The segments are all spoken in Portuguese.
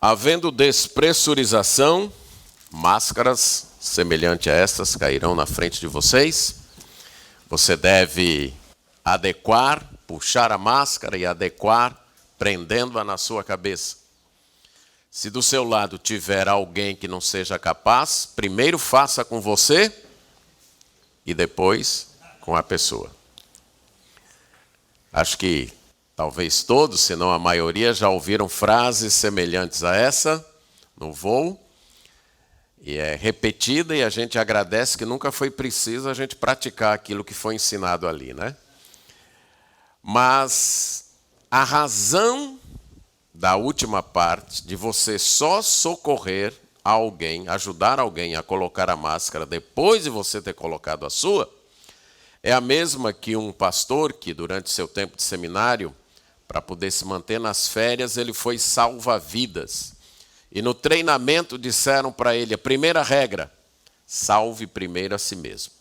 Havendo despressurização, máscaras semelhantes a estas cairão na frente de vocês. Você deve adequar, puxar a máscara e adequar, prendendo-a na sua cabeça. Se do seu lado tiver alguém que não seja capaz, primeiro faça com você e depois com a pessoa. Acho que talvez todos, se não a maioria, já ouviram frases semelhantes a essa no voo. E é repetida e a gente agradece que nunca foi preciso a gente praticar aquilo que foi ensinado ali, né? Mas a razão da última parte, de você só socorrer alguém, ajudar alguém a colocar a máscara depois de você ter colocado a sua, é a mesma que um pastor que durante seu tempo de seminário, para poder se manter nas férias, ele foi salva-vidas. E no treinamento disseram para ele, a primeira regra, salve primeiro a si mesmo.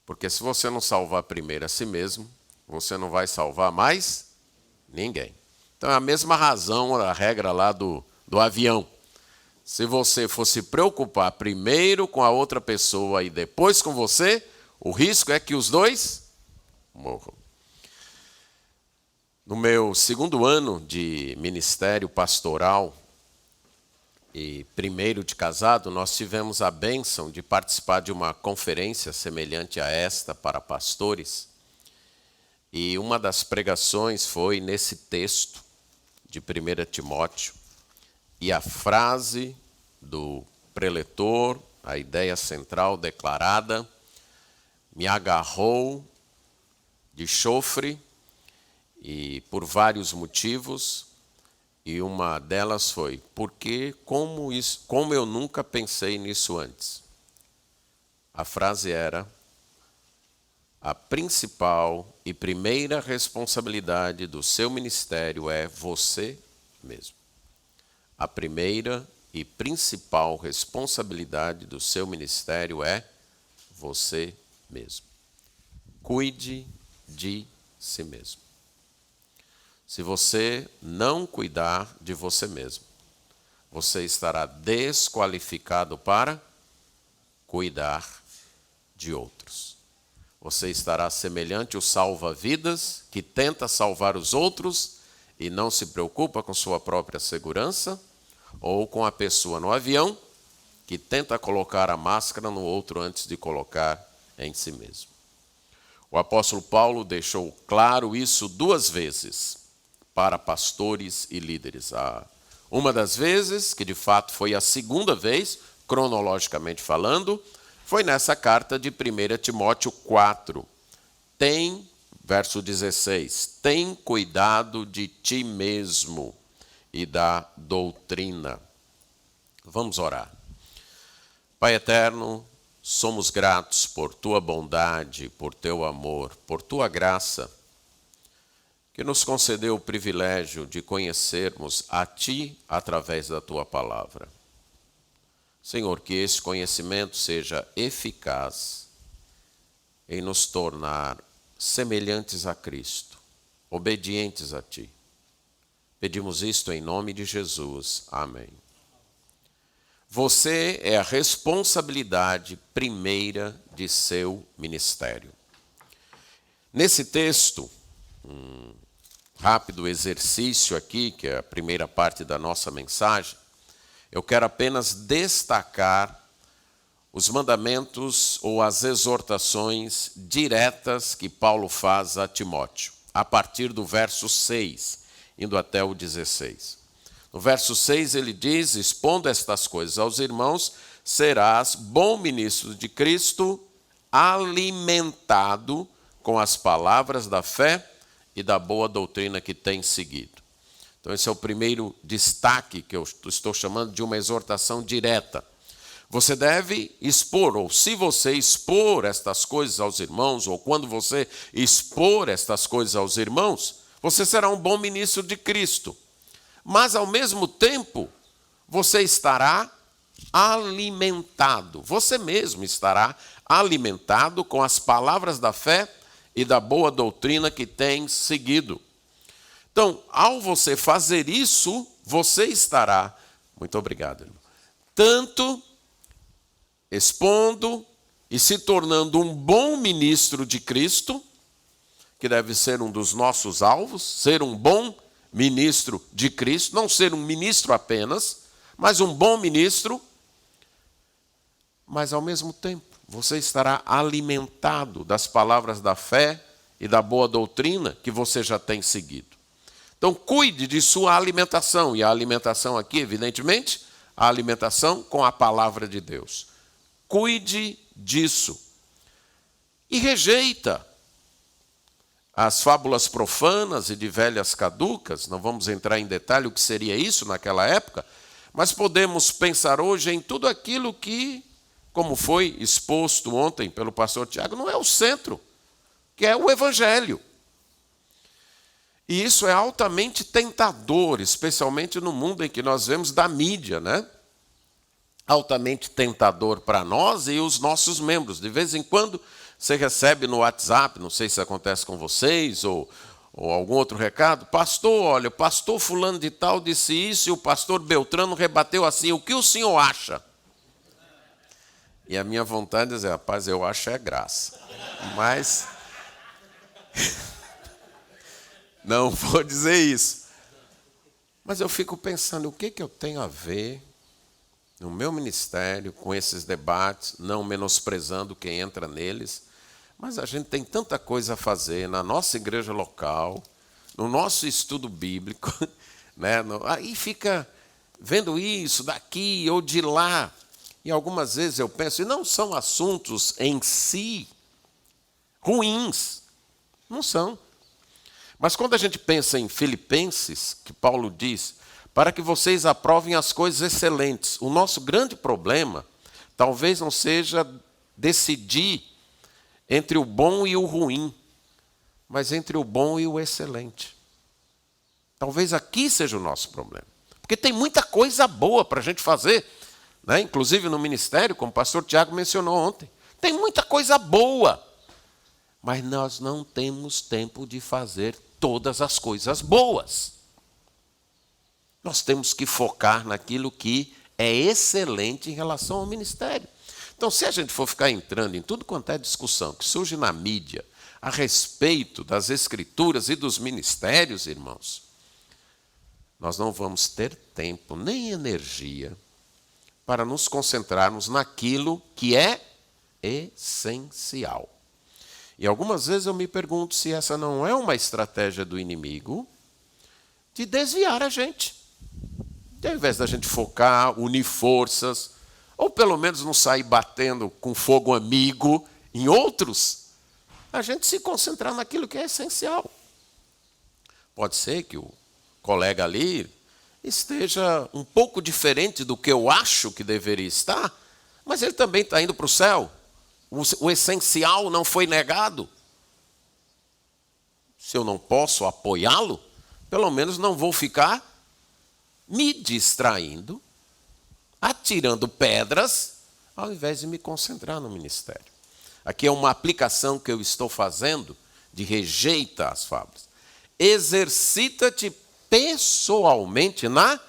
Porque se você não salvar primeiro a si mesmo, você não vai salvar mais ninguém. Então é a mesma razão, a regra lá do avião. Se você for se preocupar primeiro com a outra pessoa e depois com você, o risco é que os dois morram. No meu segundo ano de ministério pastoral, e primeiro de casado, nós tivemos a bênção de participar de uma conferência semelhante a esta para pastores. E uma das pregações foi nesse texto de 1 Timóteo. E a frase do preletor, a ideia central declarada, me agarrou de chofre e por vários motivos. E uma delas foi, porque como eu nunca pensei nisso antes? A frase era, a principal e primeira responsabilidade do seu ministério é você mesmo. A primeira e principal responsabilidade do seu ministério é você mesmo. Cuide de si mesmo. Se você não cuidar de você mesmo, você estará desqualificado para cuidar de outros. Você estará semelhante ao salva-vidas, que tenta salvar os outros e não se preocupa com sua própria segurança, ou com a pessoa no avião, que tenta colocar a máscara no outro antes de colocar em si mesmo. O apóstolo Paulo deixou claro isso 2 vezes. Para pastores e líderes. Uma das vezes, que de fato foi a segunda vez, cronologicamente falando, foi nessa carta de 1 Timóteo 4. Verso 16, tem cuidado de ti mesmo e da doutrina. Vamos orar. Pai eterno, somos gratos por tua bondade, por teu amor, por tua graça, que nos concedeu o privilégio de conhecermos a Ti através da Tua palavra. Senhor, que esse conhecimento seja eficaz em nos tornar semelhantes a Cristo, obedientes a Ti. Pedimos isto em nome de Jesus. Amém. Você é a responsabilidade primeira de seu ministério. Nesse texto, rápido exercício aqui, que é a primeira parte da nossa mensagem, eu quero apenas destacar os mandamentos ou as exortações diretas que Paulo faz a Timóteo, a partir do verso 6, indo até o 16. No verso 6 ele diz, expondo estas coisas aos irmãos, serás bom ministro de Cristo, alimentado com as palavras da fé e da boa doutrina que tem seguido. Então esse é o primeiro destaque que eu estou chamando de uma exortação direta. Você deve expor, ou se você expor estas coisas aos irmãos, ou quando você expor estas coisas aos irmãos, você será um bom ministro de Cristo. Mas ao mesmo tempo, você estará alimentado. Você mesmo estará alimentado com as palavras da fé e da boa doutrina que tem seguido. Então, ao você fazer isso, você estará, muito obrigado, irmão, tanto expondo e se tornando um bom ministro de Cristo, que deve ser um dos nossos alvos, ser um bom ministro de Cristo, não ser um ministro apenas, mas um bom ministro, mas ao mesmo tempo você estará alimentado das palavras da fé e da boa doutrina que você já tem seguido. Então cuide de sua alimentação, e a alimentação aqui, evidentemente, a alimentação com a palavra de Deus. Cuide disso. E rejeita as fábulas profanas e de velhas caducas, não vamos entrar em detalhe o que seria isso naquela época, mas podemos pensar hoje em tudo aquilo que, como foi exposto ontem pelo pastor Tiago, não é o centro, que é o Evangelho. E isso é altamente tentador, especialmente no mundo em que nós vemos da mídia, né? Altamente tentador para nós e os nossos membros. De vez em quando você recebe no WhatsApp, não sei se acontece com vocês, ou algum outro recado, pastor, olha, o pastor fulano de tal disse isso e o pastor Beltrano rebateu assim, o que o senhor acha? E a minha vontade é dizer, rapaz, eu acho é graça. Mas não vou dizer isso. Mas eu fico pensando, o que eu tenho a ver no meu ministério com esses debates, não menosprezando quem entra neles, mas a gente tem tanta coisa a fazer na nossa igreja local, no nosso estudo bíblico, né? Aí fica vendo isso daqui ou de lá. E algumas vezes eu penso, e não são assuntos em si ruins, não são. Mas quando a gente pensa em Filipenses, que Paulo diz, para que vocês aprovem as coisas excelentes, o nosso grande problema talvez não seja decidir entre o bom e o ruim, mas entre o bom e o excelente. Talvez aqui seja o nosso problema. Porque tem muita coisa boa para a gente fazer, né? Inclusive no ministério, como o pastor Tiago mencionou ontem. Tem muita coisa boa, mas nós não temos tempo de fazer todas as coisas boas. Nós temos que focar naquilo que é excelente em relação ao ministério. Então, se a gente for ficar entrando em tudo quanto é discussão que surge na mídia a respeito das escrituras e dos ministérios, irmãos, nós não vamos ter tempo nem energia para nos concentrarmos naquilo que é essencial. E algumas vezes eu me pergunto se essa não é uma estratégia do inimigo de desviar a gente. E ao invés da gente focar, unir forças, ou pelo menos não sair batendo com fogo amigo em outros, a gente se concentrar naquilo que é essencial. Pode ser que o colega ali esteja um pouco diferente do que eu acho que deveria estar, mas ele também está indo para o céu. O essencial não foi negado. Se eu não posso apoiá-lo, pelo menos não vou ficar me distraindo, atirando pedras, ao invés de me concentrar no ministério. Aqui é uma aplicação que eu estou fazendo de rejeita as fábulas. Exercita-te pessoalmente na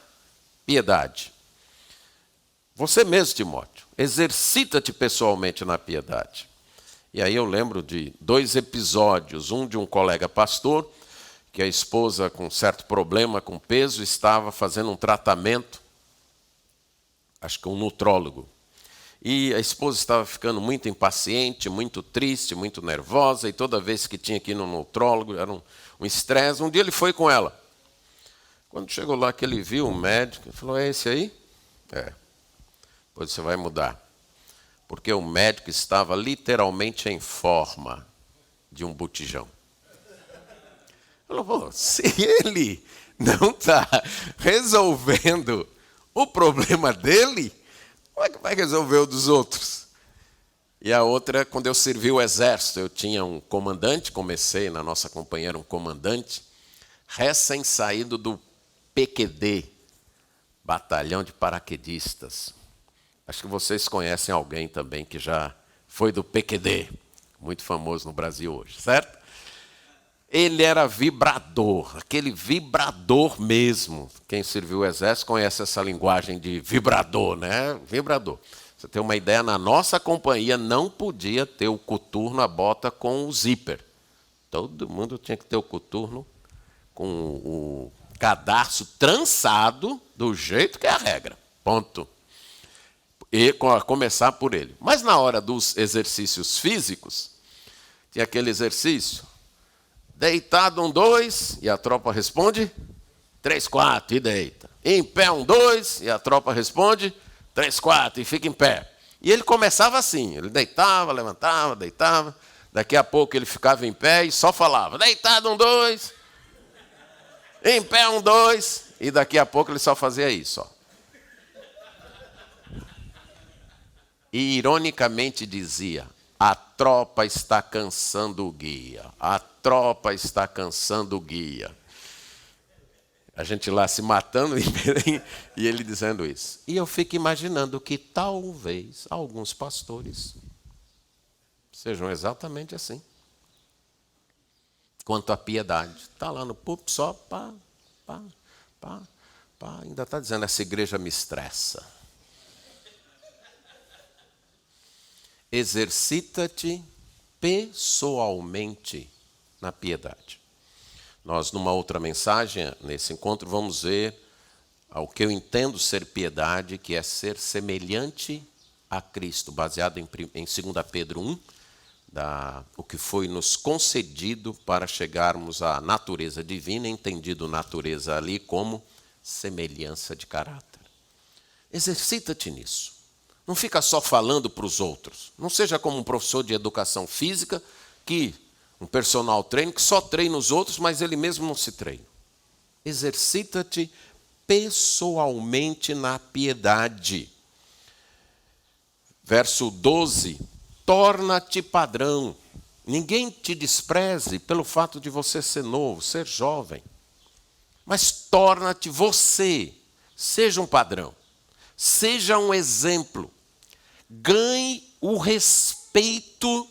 piedade. Você mesmo, Timóteo, exercita-te pessoalmente na piedade. E aí eu lembro de 2 episódios, um de um colega pastor, que a esposa, com certo problema com peso, estava fazendo um tratamento, acho que um nutrólogo. E a esposa estava ficando muito impaciente, muito triste, muito nervosa, e toda vez que tinha que ir no nutrólogo, era um estresse. Um dia ele foi com ela. Quando chegou lá que ele viu o médico, ele falou, é esse aí? É. Pois você vai mudar. Porque o médico estava literalmente em forma de um botijão. Falou, se ele não está resolvendo o problema dele, como é que vai resolver o dos outros? E a outra, quando eu servi o exército, eu tinha um comandante, comecei na nossa companhia, um comandante, recém-saído do PQD, Batalhão de Paraquedistas. Acho que vocês conhecem alguém também que já foi do PQD, muito famoso no Brasil hoje, certo? Ele era vibrador, aquele vibrador mesmo. Quem serviu o exército conhece essa linguagem de vibrador, né? Vibrador. Você tem uma ideia, na nossa companhia não podia ter o coturno, a bota com o zíper. Todo mundo tinha que ter o coturno com o cadarço trançado do jeito que é a regra. Ponto. E começar por ele. Mas na hora dos exercícios físicos, tinha aquele exercício, deitado 1, 2, e a tropa responde 3, 4, e deita. Em pé 1, 2, e a tropa responde 3, 4, e fica em pé. E ele começava assim, ele deitava, levantava, deitava, daqui a pouco ele ficava em pé e só falava, deitado 1, 2, em pé 1, 2, e daqui a pouco ele só fazia isso, ó. E ironicamente dizia, a tropa está cansando o guia. A tropa está cansando o guia. A gente lá se matando e ele dizendo isso. E eu fico imaginando que talvez alguns pastores sejam exatamente assim. Quanto à piedade. Está lá no púlpito só pá. Ainda está dizendo, essa igreja me estressa. Exercita-te pessoalmente na piedade. Nós, numa outra mensagem, nesse encontro, vamos ver o que eu entendo ser piedade, que é ser semelhante a Cristo, baseado em 2 Pedro 1, o que foi nos concedido para chegarmos à natureza divina, entendido natureza ali como semelhança de caráter. Exercita-te nisso. Não fica só falando para os outros. Não seja como um professor de educação física, um personal trainer, que só treina os outros, mas ele mesmo não se treina. Exercita-te pessoalmente na piedade. Verso 12. Torna-te padrão. Ninguém te despreze pelo fato de você ser novo, ser jovem. Mas torna-te você. Seja um padrão. Seja um exemplo. Ganhe o respeito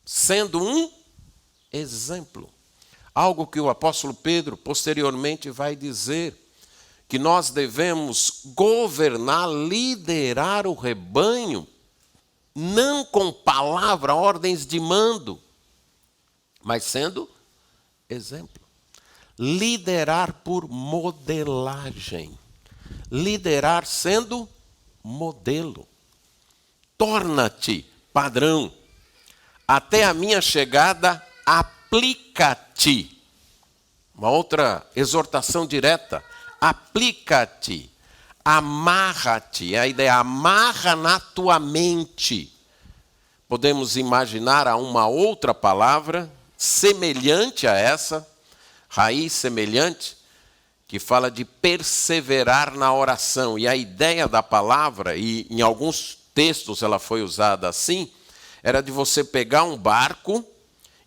sendo um exemplo. Algo que o apóstolo Pedro posteriormente vai dizer, que nós devemos governar, liderar o rebanho, não com palavra, ordens de mando, mas sendo exemplo. Liderar por modelagem. Liderar sendo modelo. Torna-te padrão. Até a minha chegada, aplica-te. Uma outra exortação direta. Aplica-te. Amarra-te. A ideia, amarra na tua mente. Podemos imaginar a uma outra palavra semelhante a essa, raiz semelhante, que fala de perseverar na oração. E a ideia da palavra, e em alguns textos ela foi usada assim, era de você pegar um barco,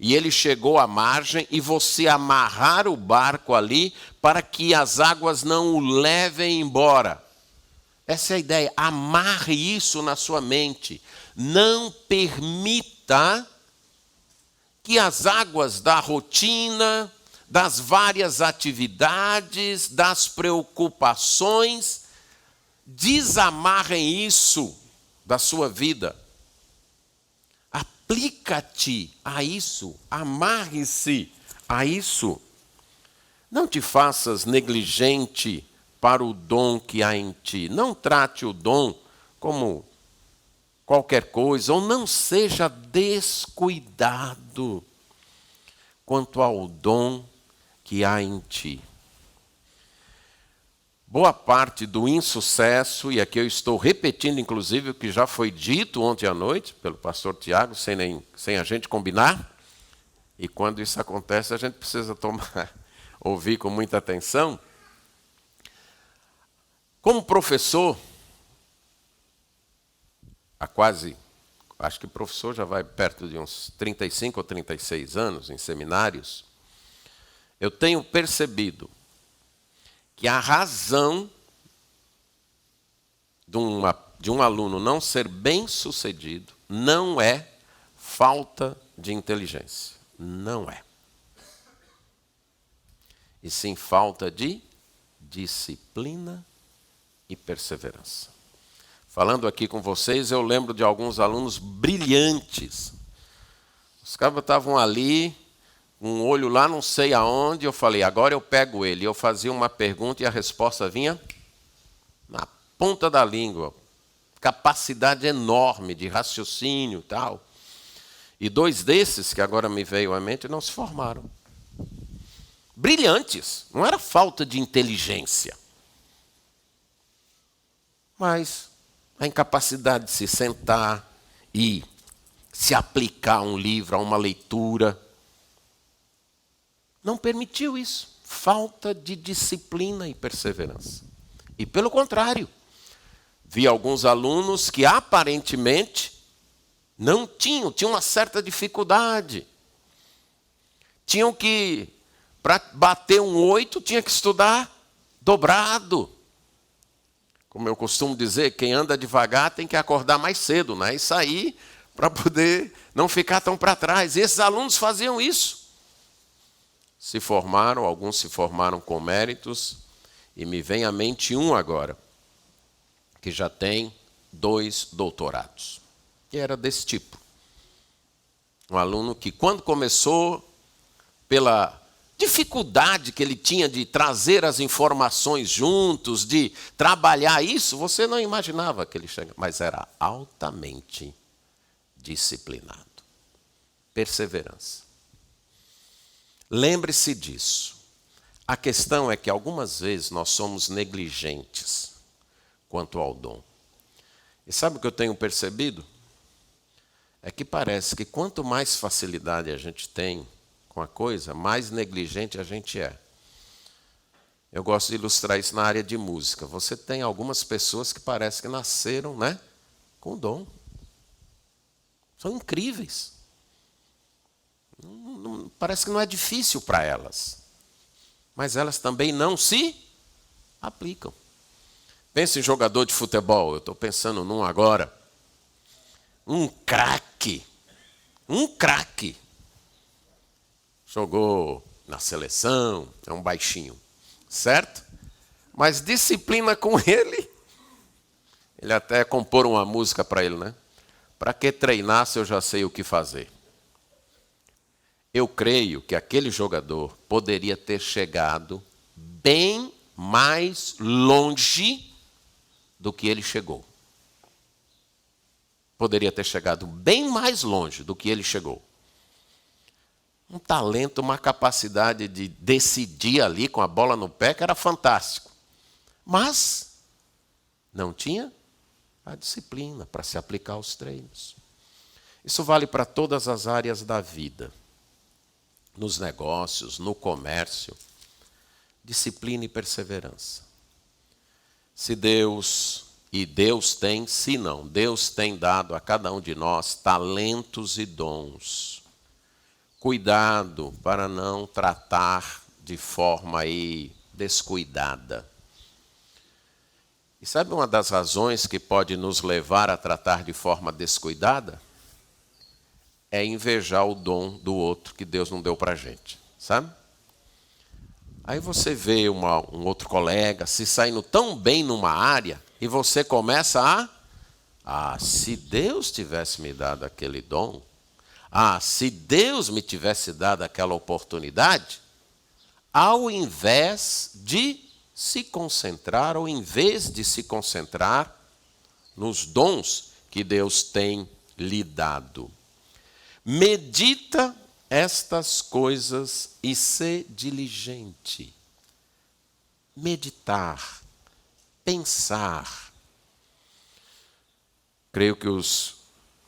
e ele chegou à margem, e você amarrar o barco ali, para que as águas não o levem embora. Essa é a ideia, amarre isso na sua mente. Não permita que as águas da rotina, das várias atividades, das preocupações, desamarrem isso da sua vida. Aplica-te a isso, amarre-se a isso. Não te faças negligente para o dom que há em ti. Não trate o dom como qualquer coisa, ou não seja descuidado quanto ao dom que há em ti. Boa parte do insucesso, e aqui eu estou repetindo inclusive o que já foi dito ontem à noite pelo pastor Tiago, sem a gente combinar, e quando isso acontece a gente precisa ouvir com muita atenção. Como professor, acho que o professor já vai perto de uns 35 ou 36 anos em seminários, eu tenho percebido que a razão de um aluno não ser bem-sucedido não é falta de inteligência. Não é. e sim falta de disciplina e perseverança. Falando aqui com vocês, eu lembro de alguns alunos brilhantes. Os caras estavam ali, um olho lá não sei aonde, eu falei, agora eu pego ele. Eu fazia uma pergunta e a resposta vinha na ponta da língua. Capacidade enorme de raciocínio e tal. E 2 desses, que agora me veio à mente, não se formaram. Brilhantes, não era falta de inteligência. Mas a incapacidade de se sentar e se aplicar a um livro, a uma leitura, não permitiu isso. Falta de disciplina e perseverança. E pelo contrário, vi alguns alunos que aparentemente não tinham uma certa dificuldade. Tinham que, para bater um 8, tinha que estudar dobrado. Como eu costumo dizer, quem anda devagar tem que acordar mais cedo, né? E sair para poder não ficar tão para trás. E esses alunos faziam isso. Se formaram, alguns se formaram com méritos, e me vem à mente um agora, que já tem 2 doutorados. E era desse tipo. Um aluno que, quando começou, pela dificuldade que ele tinha de trazer as informações juntos, de trabalhar isso, você não imaginava que ele chegava, mas era altamente disciplinado. Perseverança. Lembre-se disso. A questão é que algumas vezes nós somos negligentes quanto ao dom. E sabe o que eu tenho percebido? É que parece que quanto mais facilidade a gente tem com a coisa, mais negligente a gente é. Eu gosto de ilustrar isso na área de música. Você tem algumas pessoas que parece que nasceram, né, com dom. São incríveis. Parece que não é difícil para elas. Mas elas também não se aplicam. Pense em jogador de futebol. Eu estou pensando num agora. Um craque. Jogou na seleção, é um baixinho, certo? Mas disciplina com ele. Ele até compor uma música para ele, né? Para que treinar se eu já sei o que fazer? Eu creio que aquele jogador poderia ter chegado bem mais longe do que ele chegou. Poderia ter chegado bem mais longe do que ele chegou. Um talento, uma capacidade de decidir ali com a bola no pé que era fantástico. Mas não tinha a disciplina para se aplicar aos treinos. Isso vale para todas as áreas da vida. Nos negócios, no comércio. Disciplina e perseverança. Se Deus, e Deus tem, se não, Deus tem dado a cada um de nós talentos e dons. Cuidado para não tratar de forma aí descuidada. E sabe uma das razões que pode nos levar a tratar de forma descuidada? É invejar o dom do outro que Deus não deu para a gente, sabe? Aí você vê um outro colega se saindo tão bem numa área e você começa se Deus tivesse me dado aquele dom, se Deus me tivesse dado aquela oportunidade, ao invés de se concentrar, ou em vez de se concentrar nos dons que Deus tem lhe dado. Medita estas coisas e sê diligente. Meditar, pensar. Creio que os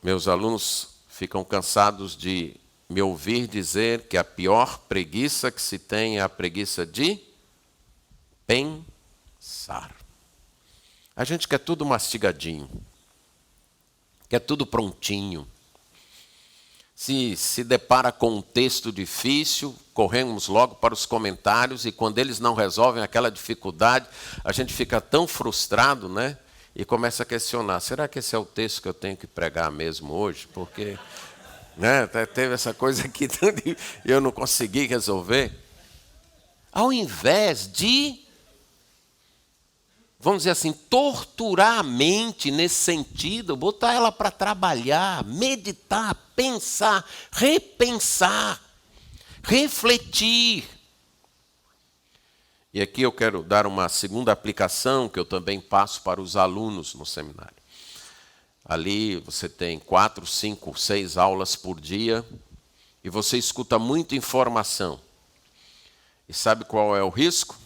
meus alunos ficam cansados de me ouvir dizer que a pior preguiça que se tem é a preguiça de pensar. A gente quer tudo mastigadinho, quer tudo prontinho. Se depara com um texto difícil, corremos logo para os comentários, e quando eles não resolvem aquela dificuldade, a gente fica tão frustrado, né? E começa a questionar, será que esse é o texto que eu tenho que pregar mesmo hoje? Porque teve essa coisa aqui e eu não consegui resolver. ao invés de, vamos dizer assim, torturar a mente nesse sentido, botar ela para trabalhar, meditar, pensar, repensar, refletir. E aqui eu quero dar uma segunda aplicação que eu também passo para os alunos no seminário. Ali você tem 4, 5, 6 aulas por dia e você escuta muita informação. E sabe qual é o risco?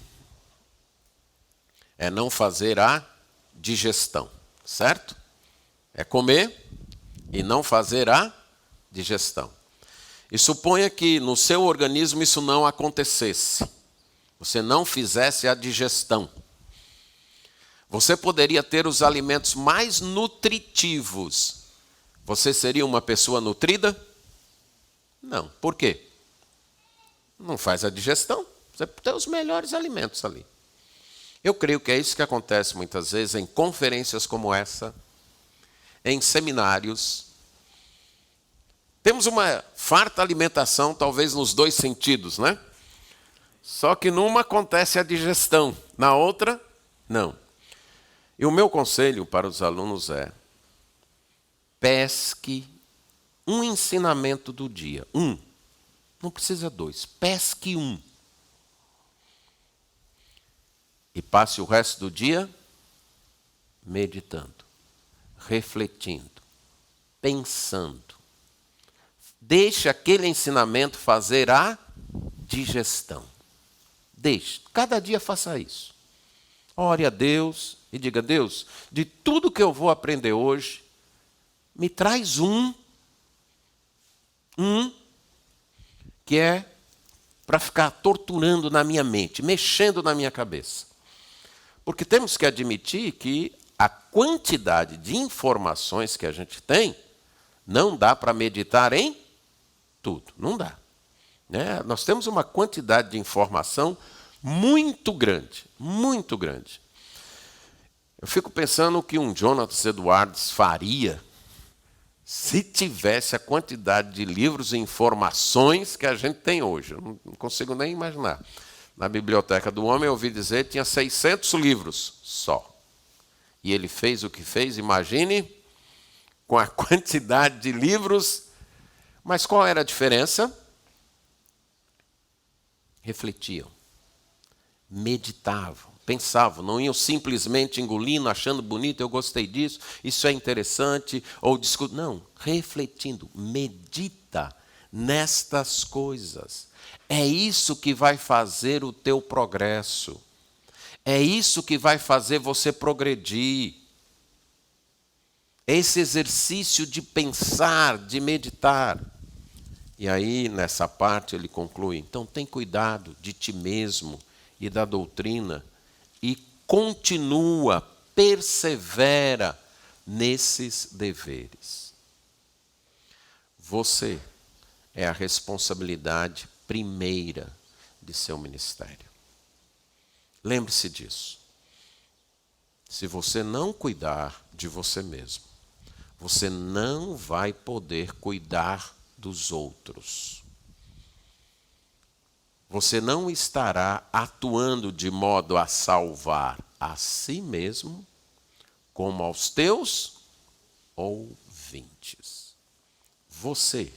É não fazer a digestão, certo? É comer e não fazer a digestão. E suponha que no seu organismo isso não acontecesse. Você não fizesse a digestão. Você poderia ter os alimentos mais nutritivos. Você seria uma pessoa nutrida? Não. Por quê? Não faz a digestão. Você tem os melhores alimentos ali. Eu creio que é isso que acontece muitas vezes em conferências como essa, em seminários. Temos uma farta alimentação, talvez nos dois sentidos, né? Só que numa acontece a digestão, na outra, não. E o meu conselho para os alunos é: pesque um ensinamento do dia. Não precisa 2, pesque 1. E passe o resto do dia meditando, refletindo, pensando. Deixe aquele ensinamento fazer a digestão. Deixe, cada dia faça isso. Ore a Deus e diga: Deus, de tudo que eu vou aprender hoje, me traz um que é para ficar torturando na minha mente, mexendo na minha cabeça. Porque temos que admitir que a quantidade de informações que a gente tem, não dá para meditar em tudo, não dá. Né? Nós temos uma quantidade de informação muito grande, muito grande. Eu fico pensando o que um Jonathan Edwards faria se tivesse a quantidade de livros e informações que a gente tem hoje. Eu não consigo nem imaginar. Na biblioteca do homem, eu ouvi dizer que tinha 600 livros só. E ele fez o que fez, imagine, com a quantidade de livros. Mas qual era a diferença? Refletiam, meditavam, pensavam, não iam simplesmente engolindo, achando bonito, eu gostei disso, isso é interessante, ou discutindo. Não, refletindo, medita nestas coisas. É isso que vai fazer o teu progresso. É isso que vai fazer você progredir. Esse exercício de pensar, de meditar. E aí, nessa parte, ele conclui: então, tem cuidado de ti mesmo e da doutrina e continua, persevera nesses deveres. Você é a responsabilidade primeira de seu ministério. Lembre-se disso. Se você não cuidar de você mesmo, você não vai poder cuidar dos outros. Você não estará atuando de modo a salvar a si mesmo, como aos teus ouvintes. Você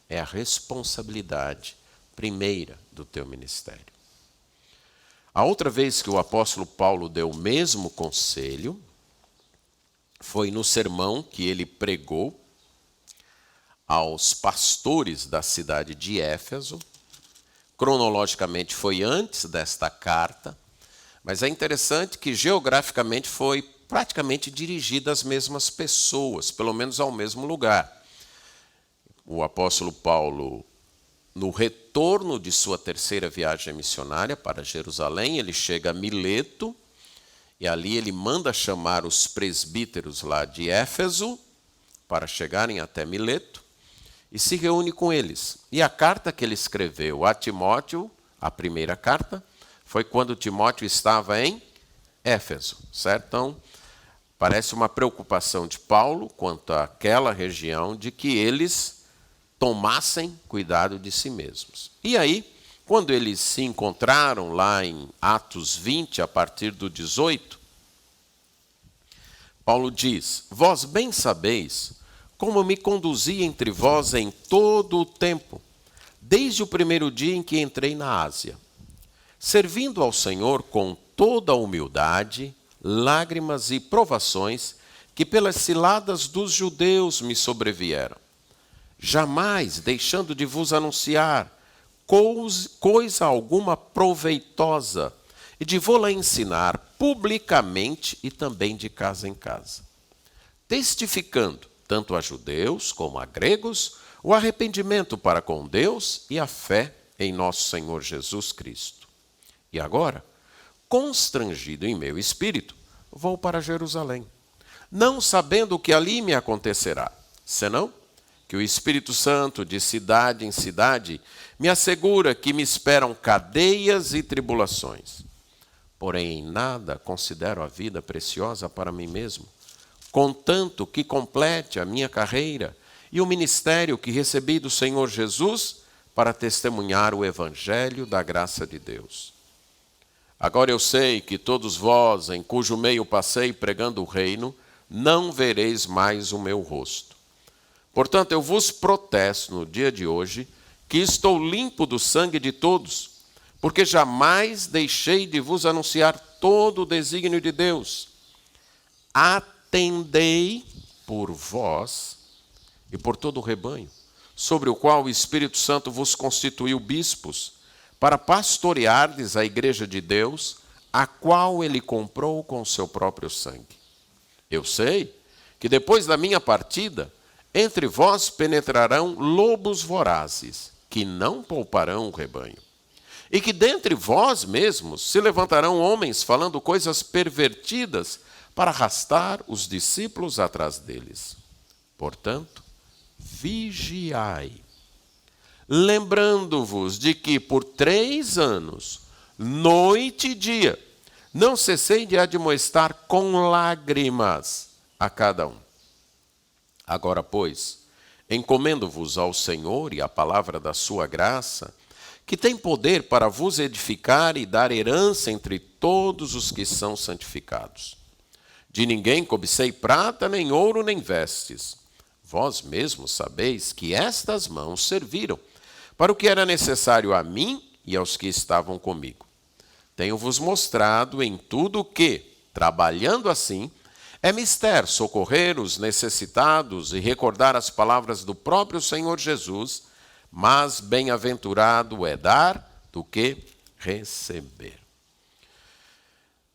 é a responsabilidade primeira do teu ministério. A outra vez que o apóstolo Paulo deu o mesmo conselho foi no sermão que ele pregou aos pastores da cidade de Éfeso. Cronologicamente foi antes desta carta, mas é interessante que geograficamente foi praticamente dirigida às mesmas pessoas, pelo menos ao mesmo lugar. O apóstolo Paulo, no retorno de sua terceira viagem missionária para Jerusalém, ele chega a Mileto, e ali ele manda chamar os presbíteros lá de Éfeso para chegarem até Mileto, e se reúne com eles. E a carta que ele escreveu a Timóteo, a primeira carta, foi quando Timóteo estava em Éfeso, certo? Então, parece uma preocupação de Paulo quanto àquela região de que eles tomassem cuidado de si mesmos. E aí, quando eles se encontraram lá em Atos 20, a partir do 18, Paulo diz: vós bem sabeis como me conduzi entre vós em todo o tempo, desde o primeiro dia em que entrei na Ásia, servindo ao Senhor com toda a humildade, lágrimas e provações que pelas ciladas dos judeus me sobrevieram, jamais deixando de vos anunciar coisa alguma proveitosa e de vô-la ensinar publicamente e também de casa em casa, testificando tanto a judeus como a gregos o arrependimento para com Deus e a fé em nosso Senhor Jesus Cristo. E agora, constrangido em meu espírito, vou para Jerusalém, não sabendo o que ali me acontecerá, senão que o Espírito Santo, de cidade em cidade, me assegura que me esperam cadeias e tribulações. Porém, em nada considero a vida preciosa para mim mesmo, contanto que complete a minha carreira e o ministério que recebi do Senhor Jesus para testemunhar o evangelho da graça de Deus. Agora eu sei que todos vós, em cujo meio passei pregando o reino, não vereis mais o meu rosto. Portanto, eu vos protesto no dia de hoje que estou limpo do sangue de todos, porque jamais deixei de vos anunciar todo o desígnio de Deus. Atendei por vós e por todo o rebanho, sobre o qual o Espírito Santo vos constituiu bispos, para pastoreardes a igreja de Deus, a qual ele comprou com o seu próprio sangue. Eu sei que depois da minha partida, entre vós penetrarão lobos vorazes, que não pouparão o rebanho. E que dentre vós mesmos se levantarão homens falando coisas pervertidas para arrastar os discípulos atrás deles. Portanto, vigiai, lembrando-vos de que por 3 anos, noite e dia, não cessei de admoestar com lágrimas a cada um. Agora, pois, encomendo-vos ao Senhor e à palavra da sua graça, que tem poder para vos edificar e dar herança entre todos os que são santificados. De ninguém cobicei prata, nem ouro, nem vestes. Vós mesmos sabeis que estas mãos serviram para o que era necessário a mim e aos que estavam comigo. Tenho-vos mostrado em tudo que, trabalhando assim, é mister socorrer os necessitados e recordar as palavras do próprio Senhor Jesus, mas bem-aventurado é dar do que receber.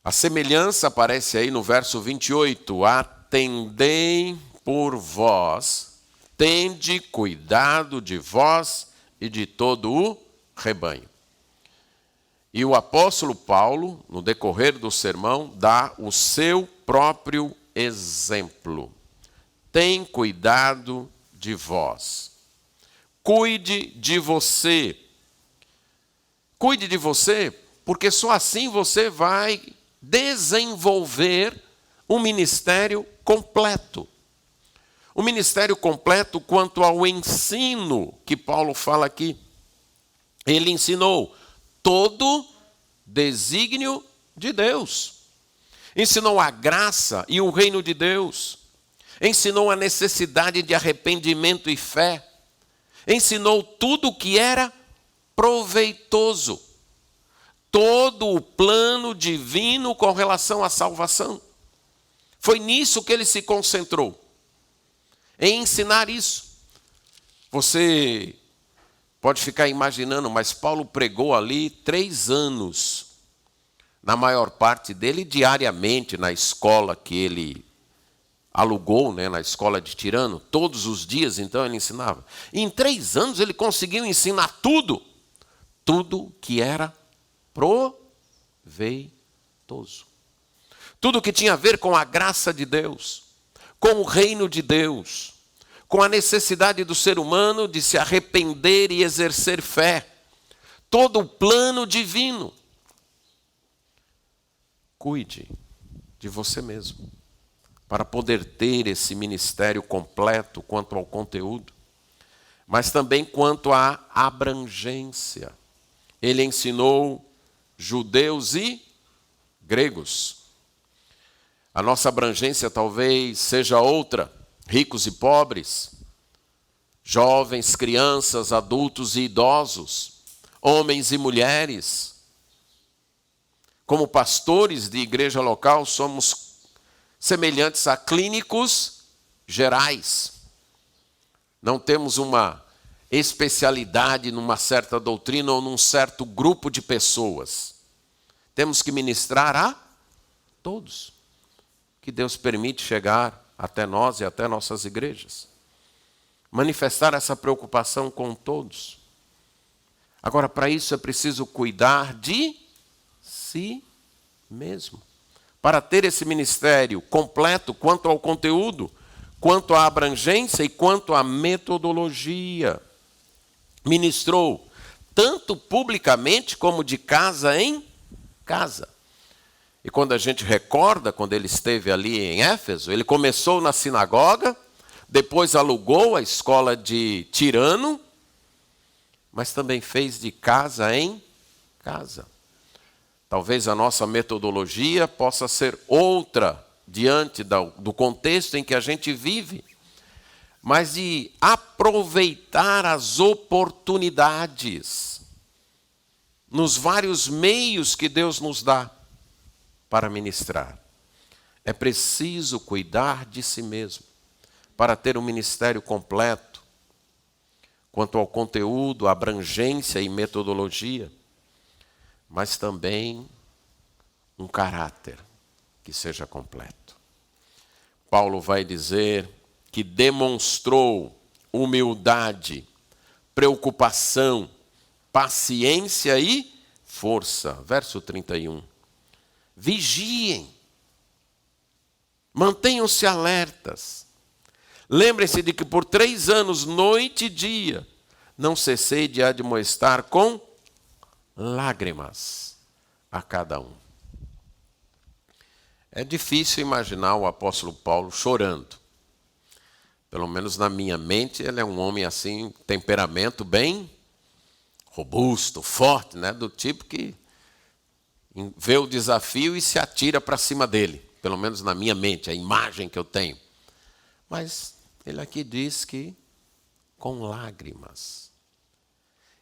A semelhança aparece aí no verso 28. Atendei por vós, tende cuidado de vós e de todo o rebanho. E o apóstolo Paulo, no decorrer do sermão, dá o seu próprio exemplo. Tem cuidado de vós. Cuide de você. Cuide de você, porque só assim você vai desenvolver um ministério completo. Um ministério completo quanto ao ensino que Paulo fala aqui. Ele ensinou todo desígnio de Deus. Ensinou a graça e o reino de Deus. Ensinou a necessidade de arrependimento e fé. Ensinou tudo o que era proveitoso. Todo o plano divino com relação à salvação. Foi nisso que ele se concentrou. Em ensinar isso. Você pode ficar imaginando, mas Paulo pregou ali 3 anos. Na maior parte dele, diariamente, na escola que ele alugou, na escola de Tirano. Todos os dias, então, ele ensinava. E em 3 anos, ele conseguiu ensinar tudo. Tudo que era proveitoso. Tudo que tinha a ver com a graça de Deus, com o reino de Deus, com a necessidade do ser humano de se arrepender e exercer fé. Todo o plano divino. Cuide de você mesmo, para poder ter esse ministério completo quanto ao conteúdo, mas também quanto à abrangência. Ele ensinou judeus e gregos. A nossa abrangência talvez seja outra, ricos e pobres, jovens, crianças, adultos e idosos, homens e mulheres. Como pastores de igreja local, somos semelhantes a clínicos gerais. Não temos uma especialidade numa certa doutrina ou num certo grupo de pessoas. Temos que ministrar a todos, que Deus permite chegar até nós e até nossas igrejas. Manifestar essa preocupação com todos. Agora, para isso é preciso cuidar de si mesmo. Para ter esse ministério completo quanto ao conteúdo, quanto à abrangência e quanto à metodologia. Ministrou tanto publicamente como de casa em casa. E quando a gente recorda, quando ele esteve ali em Éfeso, ele começou na sinagoga, depois alugou a escola de Tirano, mas também fez de casa em casa. Talvez a nossa metodologia possa ser outra diante do contexto em que a gente vive, mas de aproveitar as oportunidades nos vários meios que Deus nos dá para ministrar. É preciso cuidar de si mesmo para ter um ministério completo quanto ao conteúdo, abrangência e metodologia, mas também um caráter que seja completo. Paulo vai dizer que demonstrou humildade, preocupação, paciência e força. Verso 31. Vigiem, mantenham-se alertas. Lembrem-se de que por 3 anos, noite e dia, não cessei de admoestar com lágrimas a cada um. É difícil imaginar o apóstolo Paulo chorando. Pelo menos na minha mente, ele é um homem assim, temperamento bem robusto, forte, né? Do tipo que vê o desafio e se atira para cima dele. Pelo menos na minha mente, a imagem que eu tenho. Mas ele aqui diz que com lágrimas.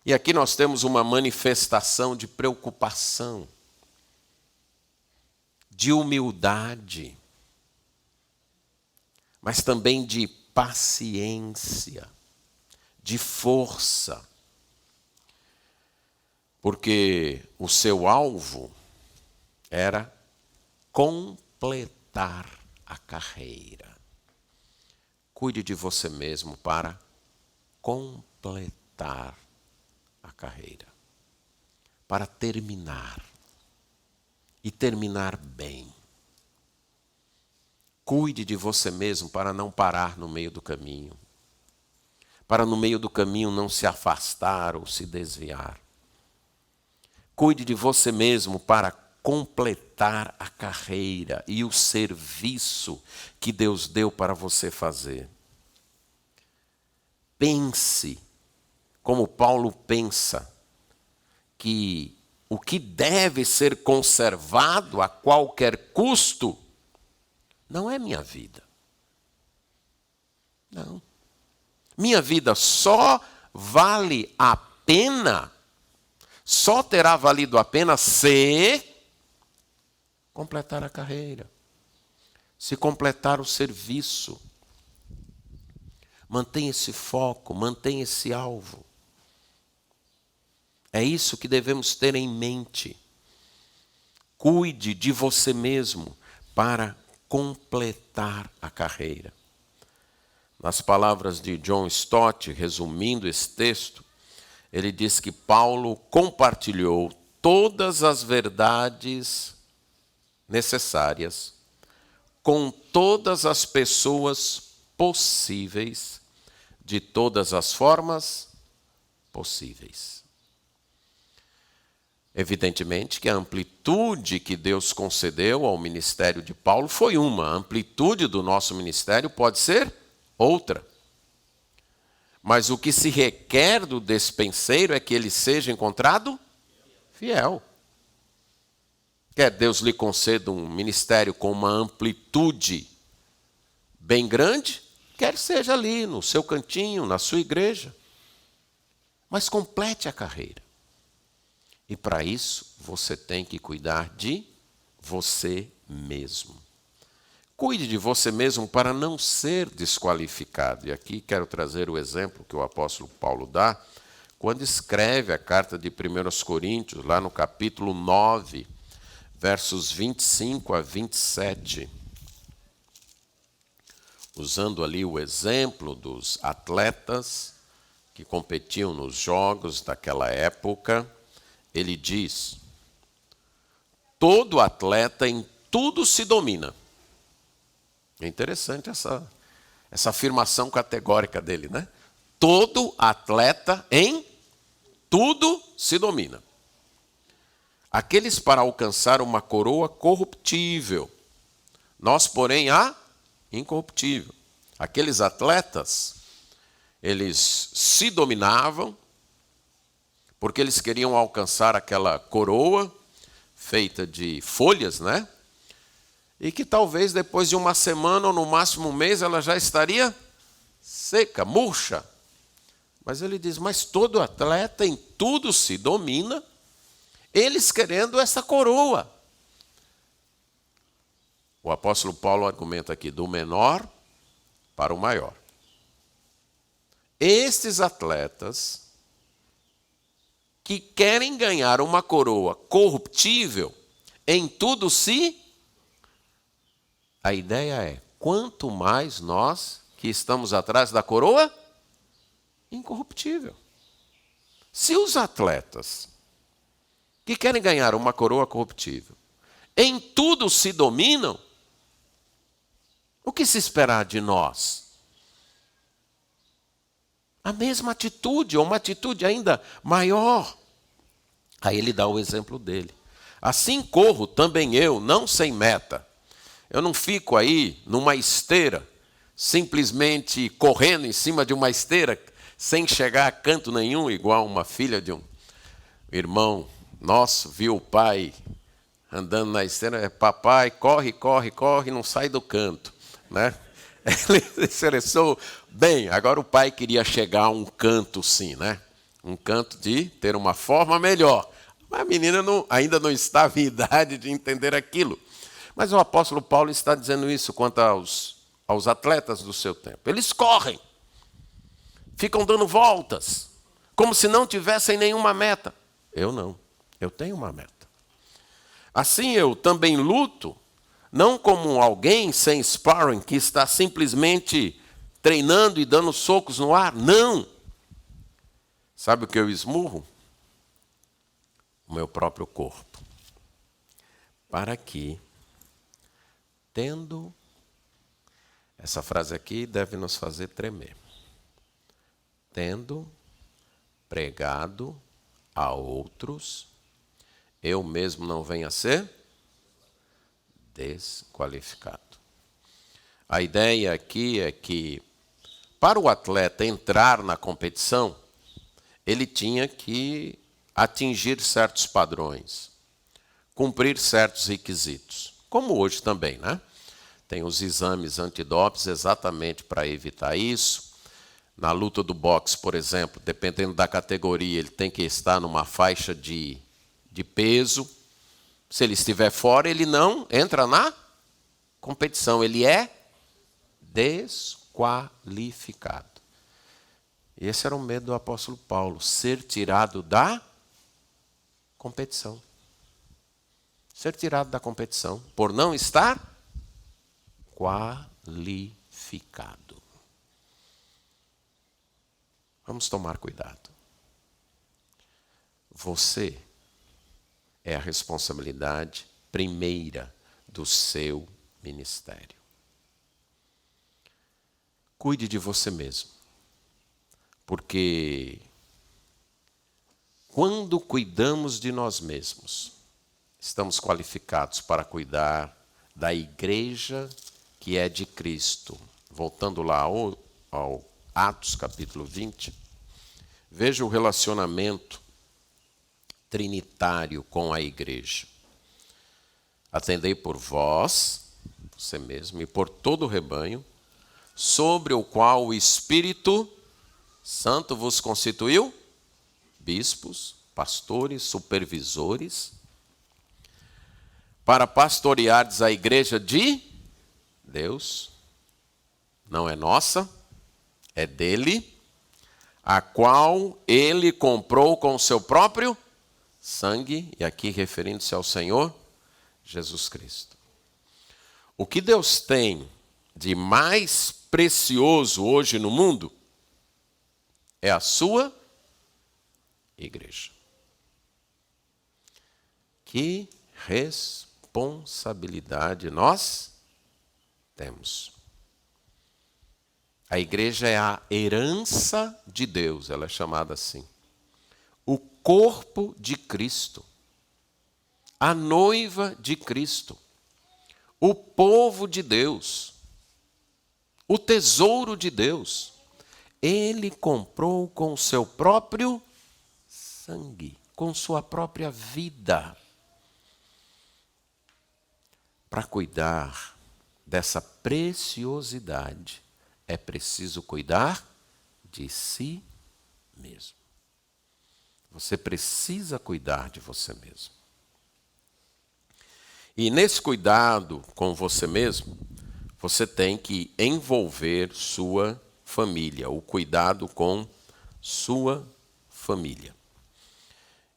E aqui nós temos uma manifestação de preocupação, de humildade, mas também de paciência, de força. Porque o seu alvo era completar a carreira. Cuide de você mesmo para completar a carreira. Para terminar. E terminar bem. Cuide de você mesmo para não parar no meio do caminho. Para no meio do caminho não se afastar ou se desviar. Cuide de você mesmo para completar a carreira e o serviço que Deus deu para você fazer. Pense, como Paulo pensa, que o que deve ser conservado a qualquer custo não é minha vida. Não. Minha vida só vale a pena, só terá valido a pena se completar a carreira, se completar o serviço. Mantenha esse foco, mantenha esse alvo. É isso que devemos ter em mente. Cuide de você mesmo para completar a carreira. Nas palavras de John Stott, resumindo esse texto, ele diz que Paulo compartilhou todas as verdades necessárias com todas as pessoas possíveis, de todas as formas possíveis. Evidentemente que a amplitude que Deus concedeu ao ministério de Paulo foi uma. A amplitude do nosso ministério pode ser outra. Mas o que se requer do despenseiro é que ele seja encontrado fiel. Quer Deus lhe conceda um ministério com uma amplitude bem grande, quer seja ali no seu cantinho, na sua igreja. Mas complete a carreira. E para isso, você tem que cuidar de você mesmo. Cuide de você mesmo para não ser desqualificado. E aqui quero trazer o exemplo que o apóstolo Paulo dá, quando escreve a carta de 1 Coríntios, lá no capítulo 9, versos 25 a 27. Usando ali o exemplo dos atletas que competiam nos jogos daquela época, ele diz: todo atleta em tudo se domina. É interessante essa afirmação categórica dele, né? Todo atleta em tudo se domina. Aqueles para alcançar uma coroa corruptível, nós, porém, a incorruptível. Aqueles atletas, eles se dominavam porque eles queriam alcançar aquela coroa feita de folhas, né? E que talvez depois de uma semana ou no máximo um mês ela já estaria seca, murcha. Mas ele diz, mas todo atleta em tudo se domina, eles querendo essa coroa. O apóstolo Paulo argumenta aqui do menor para o maior. Estes atletas que querem ganhar uma coroa corruptível, em tudo se... A ideia é, quanto mais nós que estamos atrás da coroa incorruptível. Se os atletas que querem ganhar uma coroa corruptível, em tudo se dominam, o que se esperar de nós? A mesma atitude, ou uma atitude ainda maior. Aí ele dá o exemplo dele. Assim corro também eu, não sem meta. Eu não fico aí numa esteira, simplesmente correndo em cima de uma esteira, sem chegar a canto nenhum, igual uma filha de um irmão nosso, viu o pai andando na esteira, papai, corre, corre, corre, não sai do canto, né? Ele se interessou bem, agora o pai queria chegar a um canto sim, né? Um canto de ter uma forma melhor. Mas a menina ainda não estava em idade de entender aquilo. Mas o apóstolo Paulo está dizendo isso quanto aos atletas do seu tempo. Eles correm, ficam dando voltas, como se não tivessem nenhuma meta. Eu não, eu tenho uma meta. Assim eu também luto, não como alguém sem sparring, que está simplesmente treinando e dando socos no ar. Não. Sabe o que eu esmurro? O meu próprio corpo. Para que, tendo... Essa frase aqui deve nos fazer tremer. Tendo pregado a outros, eu mesmo não venha a ser desqualificado. A ideia aqui é que, para o atleta entrar na competição, ele tinha que atingir certos padrões, cumprir certos requisitos, como hoje também, né? Tem os exames antidopes exatamente para evitar isso. Na luta do boxe, por exemplo, dependendo da categoria, ele tem que estar numa faixa de peso. Se ele estiver fora, ele não entra na competição, ele é desqualificado. Esse era o medo do apóstolo Paulo, ser tirado da competição. Ser tirado da competição por não estar qualificado. Vamos tomar cuidado. Você é a responsabilidade primeira do seu ministério. Cuide de você mesmo. Porque quando cuidamos de nós mesmos, estamos qualificados para cuidar da igreja que é de Cristo. Voltando lá ao Atos capítulo 20, veja o relacionamento trinitário com a igreja. Atendei por vós, você mesmo, e por todo o rebanho, sobre o qual o Espírito Santo vos constituiu, bispos, pastores, supervisores, para pastoreardes a igreja de Deus, não é nossa, é dele, a qual ele comprou com o seu próprio sangue, e aqui referindo-se ao Senhor Jesus Cristo. O que Deus tem de mais precioso hoje no mundo é a sua igreja. Que responsabilidade nós temos. A igreja é a herança de Deus, ela é chamada assim. O corpo de Cristo. A noiva de Cristo. O povo de Deus. O tesouro de Deus. Ele comprou com o seu próprio sangue, com sua própria vida. Para cuidar dessa preciosidade, é preciso cuidar de si mesmo. Você precisa cuidar de você mesmo. E nesse cuidado com você mesmo, você tem que envolver sua família, o cuidado com sua família.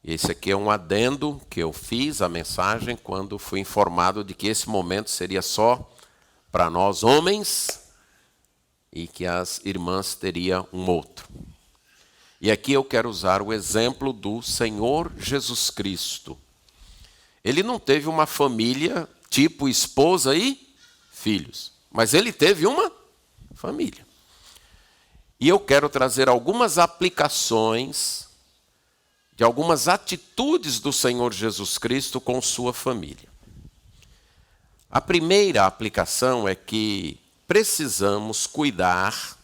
Esse aqui é um adendo que eu fiz à mensagem quando fui informado de que esse momento seria só para nós homens e que as irmãs teriam um outro. E aqui eu quero usar o exemplo do Senhor Jesus Cristo. Ele não teve uma família tipo esposa e filhos, mas ele teve uma família. E eu quero trazer algumas aplicações de algumas atitudes do Senhor Jesus Cristo com sua família. A primeira aplicação é que precisamos cuidar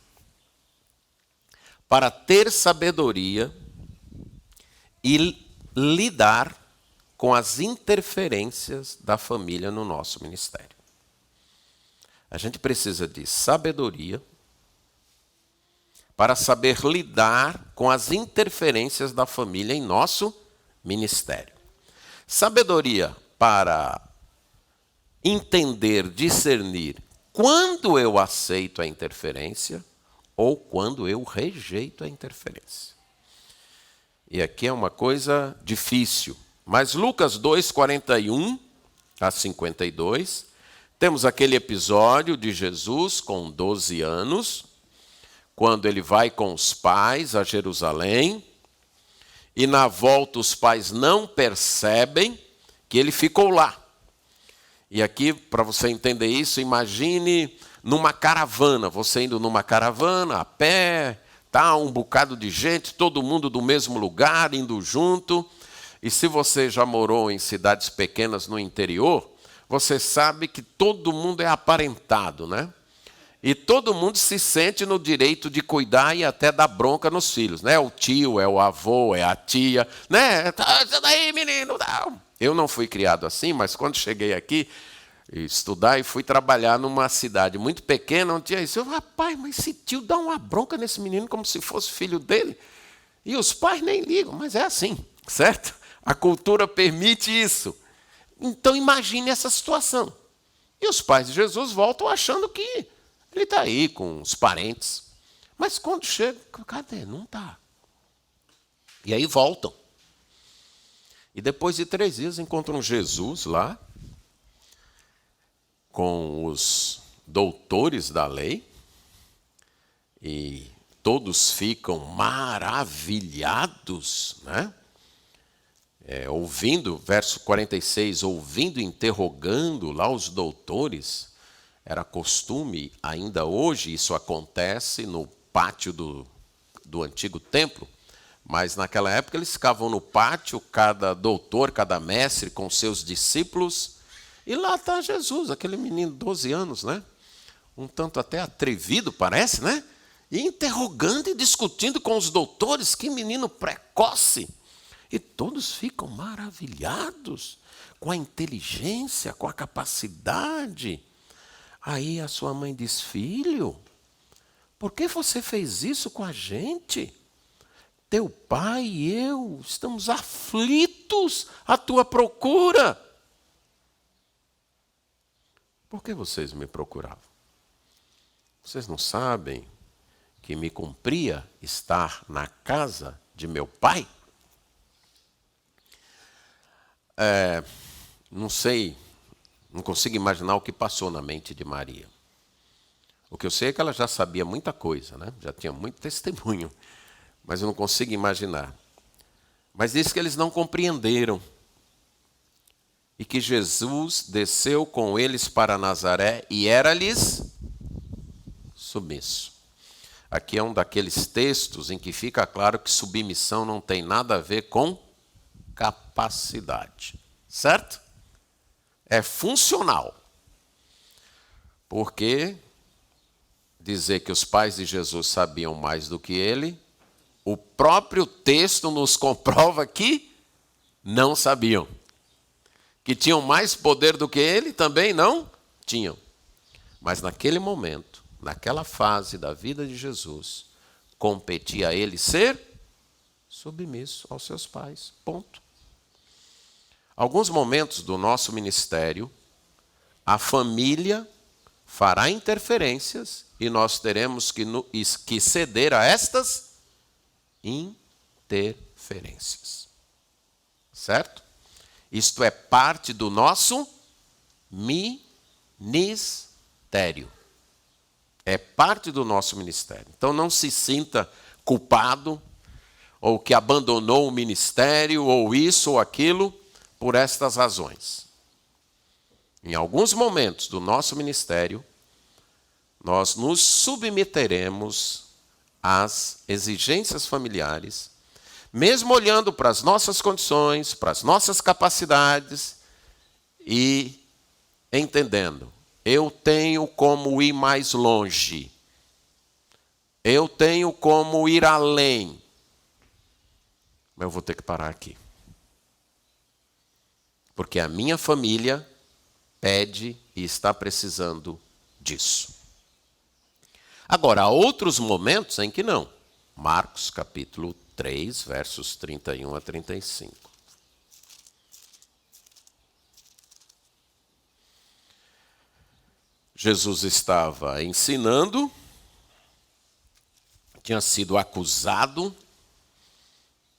para ter sabedoria e lidar com as interferências da família no nosso ministério. A gente precisa de sabedoria para saber lidar com as interferências da família em nosso ministério. Sabedoria para entender, discernir quando eu aceito a interferência ou quando eu rejeito a interferência. E aqui é uma coisa difícil, mas Lucas 2, 41 a 52, temos aquele episódio de Jesus com 12 anos, quando ele vai com os pais a Jerusalém, e na volta os pais não percebem que ele ficou lá. E aqui, para você entender isso, imagine numa caravana, você indo numa caravana, a pé, tá, um bocado de gente, todo mundo do mesmo lugar, indo junto. E se você já morou em cidades pequenas no interior, você sabe que todo mundo é aparentado, né? E todo mundo se sente no direito de cuidar e até dar bronca nos filhos, né? O tio, é o avô, é a tia, né? Sai daí, menino. Não. Eu não fui criado assim, mas quando cheguei aqui, estudar e fui trabalhar numa cidade muito pequena, onde tinha isso. Eu, rapaz, mas esse tio dá uma bronca nesse menino como se fosse filho dele. E os pais nem ligam, mas é assim, certo? A cultura permite isso. Então imagine essa situação. E os pais de Jesus voltam achando que ele está aí com os parentes. Mas quando chega, cadê? Não está. E aí voltam. E depois de 3 dias encontram Jesus lá, com os doutores da lei, e todos ficam maravilhados, né? Ouvindo, verso 46, ouvindo e interrogando lá os doutores. Era costume, ainda hoje, isso acontece no pátio do antigo templo, mas naquela época eles ficavam no pátio, cada doutor, cada mestre com seus discípulos, e lá está Jesus, aquele menino de 12 anos, né? Um tanto até atrevido, parece, né? E interrogando e discutindo com os doutores, que menino precoce. E todos ficam maravilhados com a inteligência, com a capacidade. Aí a sua mãe diz: filho, por que você fez isso com a gente? Teu pai e eu estamos aflitos à tua procura. Por que vocês me procuravam? Vocês não sabem que me cumpria estar na casa de meu pai? Não sei, não consigo imaginar o que passou na mente de Maria. O que eu sei é que ela já sabia muita coisa, né? Já tinha muito testemunho, mas eu não consigo imaginar. Mas diz que eles não compreenderam e que Jesus desceu com eles para Nazaré e era-lhes submisso. Aqui é um daqueles textos em que fica claro que submissão não tem nada a ver com capacidade, certo? É funcional. Porque dizer que os pais de Jesus sabiam mais do que ele, o próprio texto nos comprova que não sabiam. Que tinham mais poder do que ele, também não tinham. Mas naquele momento, naquela fase da vida de Jesus, competia a ele ser submisso aos seus pais. Ponto. Alguns momentos do nosso ministério, a família fará interferências e nós teremos que ceder a estas interferências. Certo? Isto é parte do nosso ministério. É parte do nosso ministério. Então não se sinta culpado, ou que abandonou o ministério, ou isso ou aquilo, por estas razões. Em alguns momentos do nosso ministério, nós nos submeteremos às exigências familiares, mesmo olhando para as nossas condições, para as nossas capacidades e entendendo, eu tenho como ir mais longe, eu tenho como ir além, mas eu vou ter que parar aqui. Porque a minha família pede e está precisando disso. Agora, há outros momentos em que não. Marcos capítulo 3, versos 31 a 35. Jesus estava ensinando, tinha sido acusado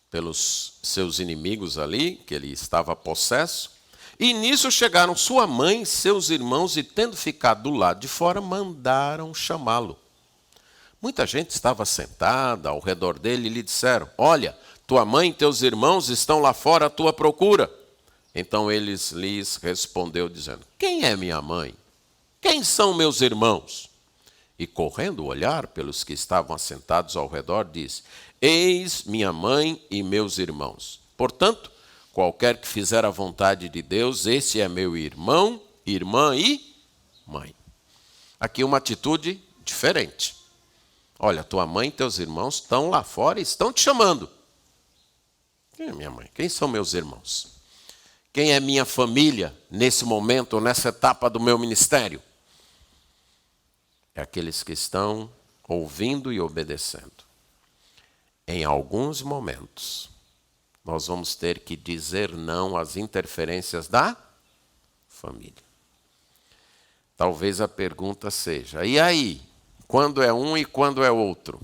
pelos seus inimigos ali, que ele estava possesso, e nisso chegaram sua mãe e seus irmãos, e tendo ficado do lado de fora, mandaram chamá-lo. Muita gente estava sentada ao redor dele e lhe disseram: olha, tua mãe e teus irmãos estão lá fora à tua procura. Então eles lhes respondeu dizendo: quem é minha mãe? Quem são meus irmãos? E correndo olhar pelos que estavam assentados ao redor, disse: eis minha mãe e meus irmãos. Portanto, qualquer que fizer a vontade de Deus, esse é meu irmão, irmã e mãe. Aqui uma atitude diferente. Olha, tua mãe e teus irmãos estão lá fora e estão te chamando. Quem é minha mãe? Quem são meus irmãos? Quem é minha família nesse momento, nessa etapa do meu ministério? É aqueles que estão ouvindo e obedecendo. Em alguns momentos, nós vamos ter que dizer não às interferências da família. Talvez a pergunta seja: e aí? Quando é um e quando é outro?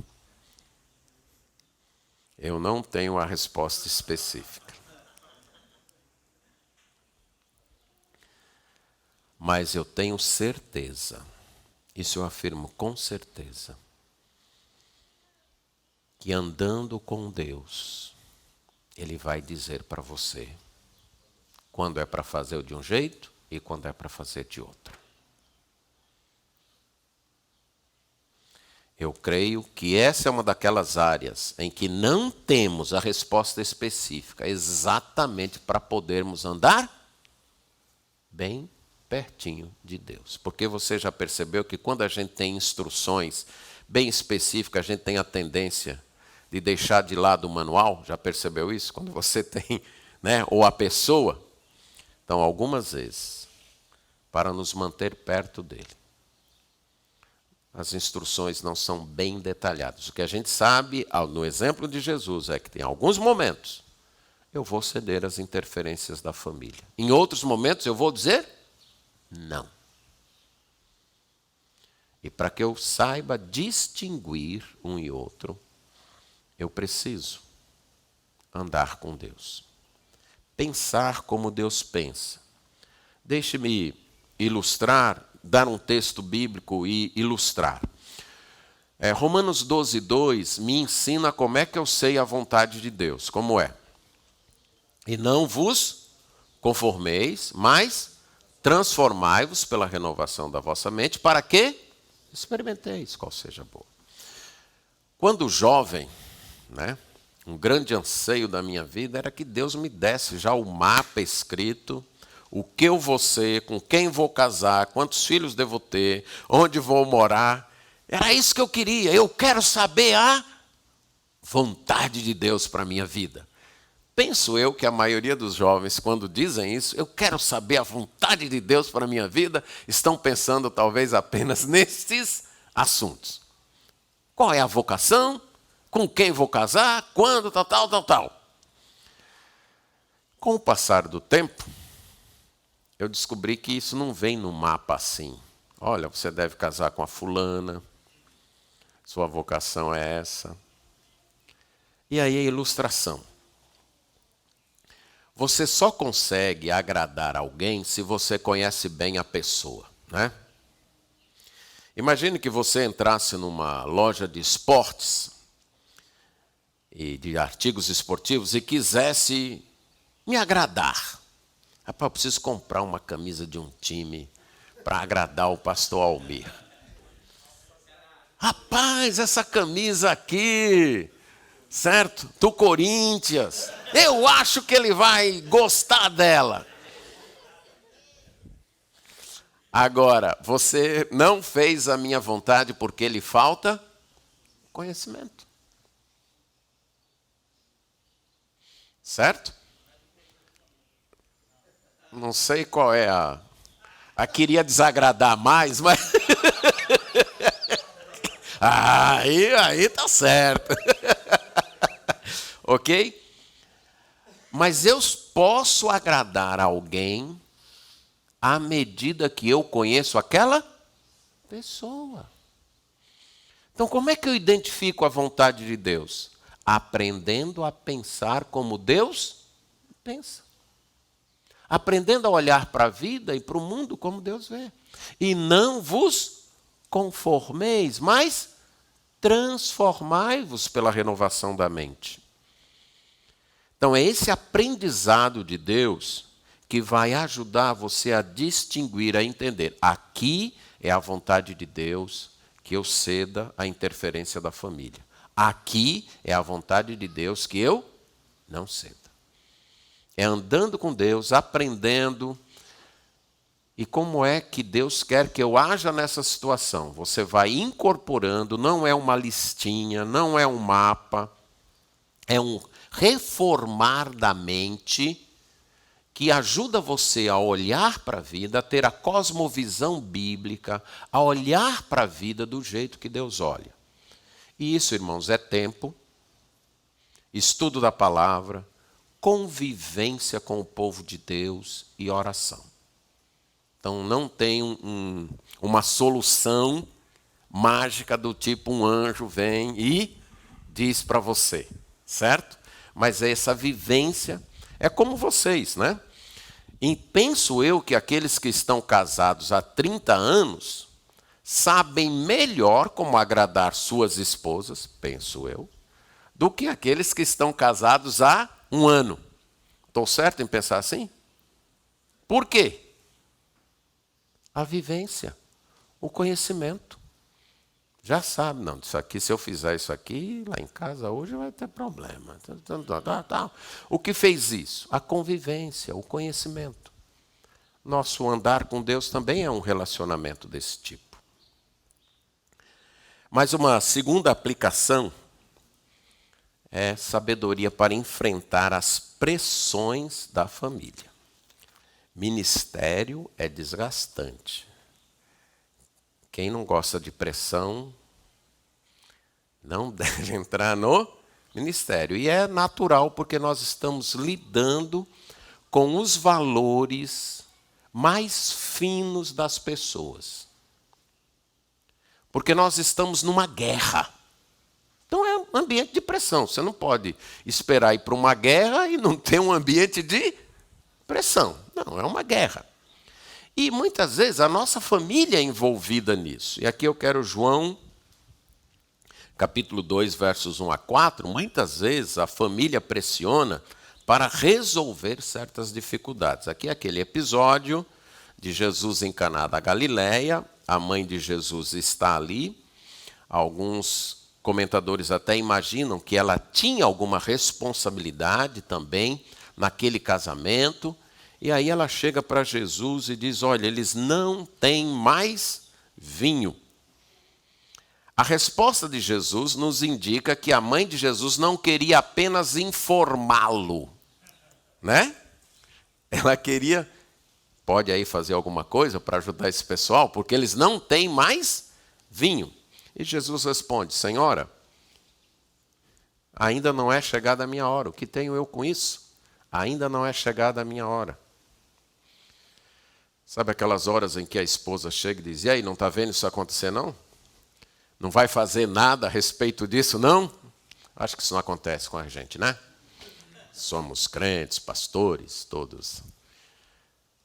Eu não tenho a resposta específica. Mas eu tenho certeza, isso eu afirmo com certeza, que andando com Deus, Ele vai dizer para você quando é para fazer de um jeito e quando é para fazer de outro. Eu creio que essa é uma daquelas áreas em que não temos a resposta específica exatamente para podermos andar bem pertinho de Deus. Porque você já percebeu que quando a gente tem instruções bem específicas, a gente tem a tendência de deixar de lado o manual. Já percebeu isso? Quando você tem, né, ou a pessoa. Então, algumas vezes, para nos manter perto dele, as instruções não são bem detalhadas. O que a gente sabe, no exemplo de Jesus, é que tem alguns momentos eu vou ceder às interferências da família. Em outros momentos eu vou dizer não. E para que eu saiba distinguir um e outro, eu preciso andar com Deus. Pensar como Deus pensa. Deixe-me ilustrar, dar um texto bíblico e ilustrar. Romanos 12:2 me ensina como é que eu sei a vontade de Deus. Como é? E não vos conformeis, mas transformai-vos pela renovação da vossa mente, para que experimenteis qual seja boa. Quando jovem, né, um grande anseio da minha vida era que Deus me desse já o mapa escrito, o que eu vou ser, com quem vou casar, quantos filhos devo ter, onde vou morar. Era isso que eu queria. Eu quero saber a vontade de Deus para a minha vida. Penso eu que a maioria dos jovens, quando dizem isso, eu quero saber a vontade de Deus para a minha vida, estão pensando talvez apenas nesses assuntos. Qual é a vocação? Com quem vou casar? Quando? Tal. Com o passar do tempo, eu descobri que isso não vem no mapa assim. Olha, você deve casar com a fulana, sua vocação é essa. E aí a ilustração. Você só consegue agradar alguém se você conhece bem a pessoa, né? Imagine que você entrasse numa loja de esportes e de artigos esportivos e quisesse me agradar. Rapaz, eu preciso comprar uma camisa de um time para agradar o pastor Almir. Rapaz, essa camisa aqui, certo? Do Corinthians. Eu acho que ele vai gostar dela. Agora, você não fez a minha vontade porque lhe falta conhecimento. Certo? Não sei qual é queria desagradar mais, mas... aí tá certo. Ok? Mas eu posso agradar alguém à medida que eu conheço aquela pessoa. Então, como é que eu identifico a vontade de Deus? Aprendendo a pensar como Deus pensa. Aprendendo a olhar para a vida e para o mundo como Deus vê. E não vos conformeis, mas transformai-vos pela renovação da mente. Então, é esse aprendizado de Deus que vai ajudar você a distinguir, a entender. Aqui é a vontade de Deus que eu ceda à interferência da família. Aqui é a vontade de Deus que eu não ceda. É andando com Deus, aprendendo. E como é que Deus quer que eu haja nessa situação? Você vai incorporando, não é uma listinha, não é um mapa, é um reformar da mente que ajuda você a olhar para a vida, a ter a cosmovisão bíblica, a olhar para a vida do jeito que Deus olha. E isso, irmãos, é tempo, estudo da palavra, convivência com o povo de Deus e oração. Então, não tem uma solução mágica do tipo um anjo vem e diz para você, certo? Mas essa vivência é como vocês, né? E penso eu que aqueles que estão casados há 30 anos sabem melhor como agradar suas esposas, penso eu, do que aqueles que estão casados há um ano. Estou certo em pensar assim? Por quê? A vivência, o conhecimento. Já sabe, não, isso aqui, se eu fizer isso aqui, lá em casa hoje vai ter problema. O que fez isso? A convivência, o conhecimento. Nosso andar com Deus também é um relacionamento desse tipo. Mas uma segunda aplicação é sabedoria para enfrentar as pressões da família. Ministério é desgastante. Quem não gosta de pressão não deve entrar no ministério. E é natural, porque nós estamos lidando com os valores mais finos das pessoas. Porque nós estamos numa guerra. Então é um ambiente de pressão. Você não pode esperar ir para uma guerra e não ter um ambiente de pressão. Não, é uma guerra. E muitas vezes a nossa família é envolvida nisso. E aqui eu quero João, capítulo 2, versos 1 a 4. Muitas vezes a família pressiona para resolver certas dificuldades. Aqui é aquele episódio de Jesus em Caná da Galileia. A mãe de Jesus está ali. Alguns comentadores até imaginam que ela tinha alguma responsabilidade também naquele casamento. E aí ela chega para Jesus e diz, olha, eles não têm mais vinho. A resposta de Jesus nos indica que a mãe de Jesus não queria apenas informá-lo, né? Ela queria, pode aí fazer alguma coisa para ajudar esse pessoal, porque eles não têm mais vinho. E Jesus responde, Senhora, ainda não é chegada a minha hora. O que tenho eu com isso? Ainda não é chegada a minha hora. Sabe aquelas horas em que a esposa chega e diz, e aí, não está vendo isso acontecer não? Não vai fazer nada a respeito disso, não? Acho que isso não acontece com a gente, né? Somos crentes, pastores, todos.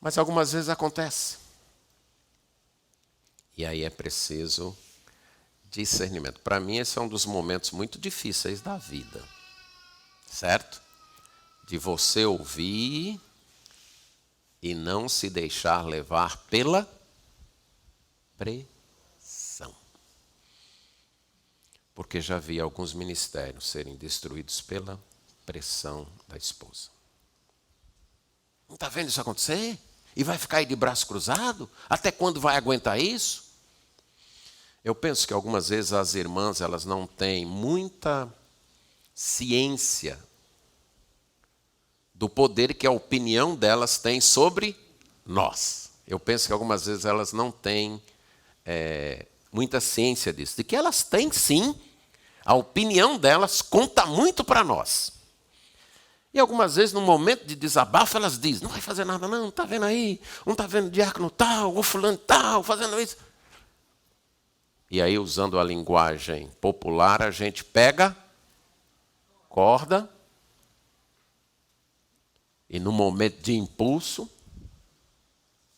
Mas algumas vezes acontece. E aí é preciso discernimento. Para mim, esse é um dos momentos muito difíceis da vida. Certo? De você ouvir e não se deixar levar pela pressão. Porque já vi alguns ministérios serem destruídos pela pressão da esposa. Não está vendo isso acontecer? E vai ficar aí de braço cruzado? Até quando vai aguentar isso? Eu penso que algumas vezes as irmãs elas não têm muita ciência do poder que a opinião delas tem sobre nós. Eu penso que algumas vezes elas não têm muita ciência disso. De que elas têm sim, a opinião delas conta muito para nós. E algumas vezes, no momento de desabafo, elas dizem, não vai fazer nada não, está vendo aí? Não está vendo diácono tal, ou fulano tal, fazendo isso. E aí, usando a linguagem popular, a gente pega, corda, e no momento de impulso,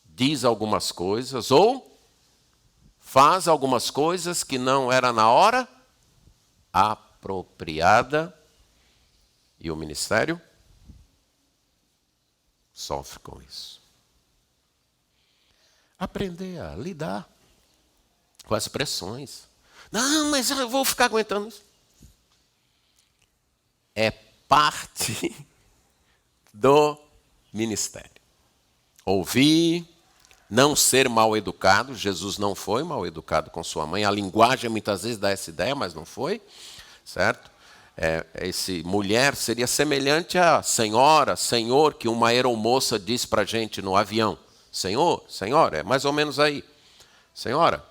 diz algumas coisas, ou faz algumas coisas que não era na hora apropriada, e o ministério sofre com isso. Aprender a lidar com as pressões. Não, mas eu vou ficar aguentando isso. É parte do ministério. Ouvir, não ser mal educado. Jesus não foi mal educado com sua mãe. A linguagem muitas vezes dá essa ideia, mas não foi. Certo? Esse mulher seria semelhante a senhora, senhor, que uma aeromoça diz para a gente no avião. Senhor, senhora, é mais ou menos aí. Senhora,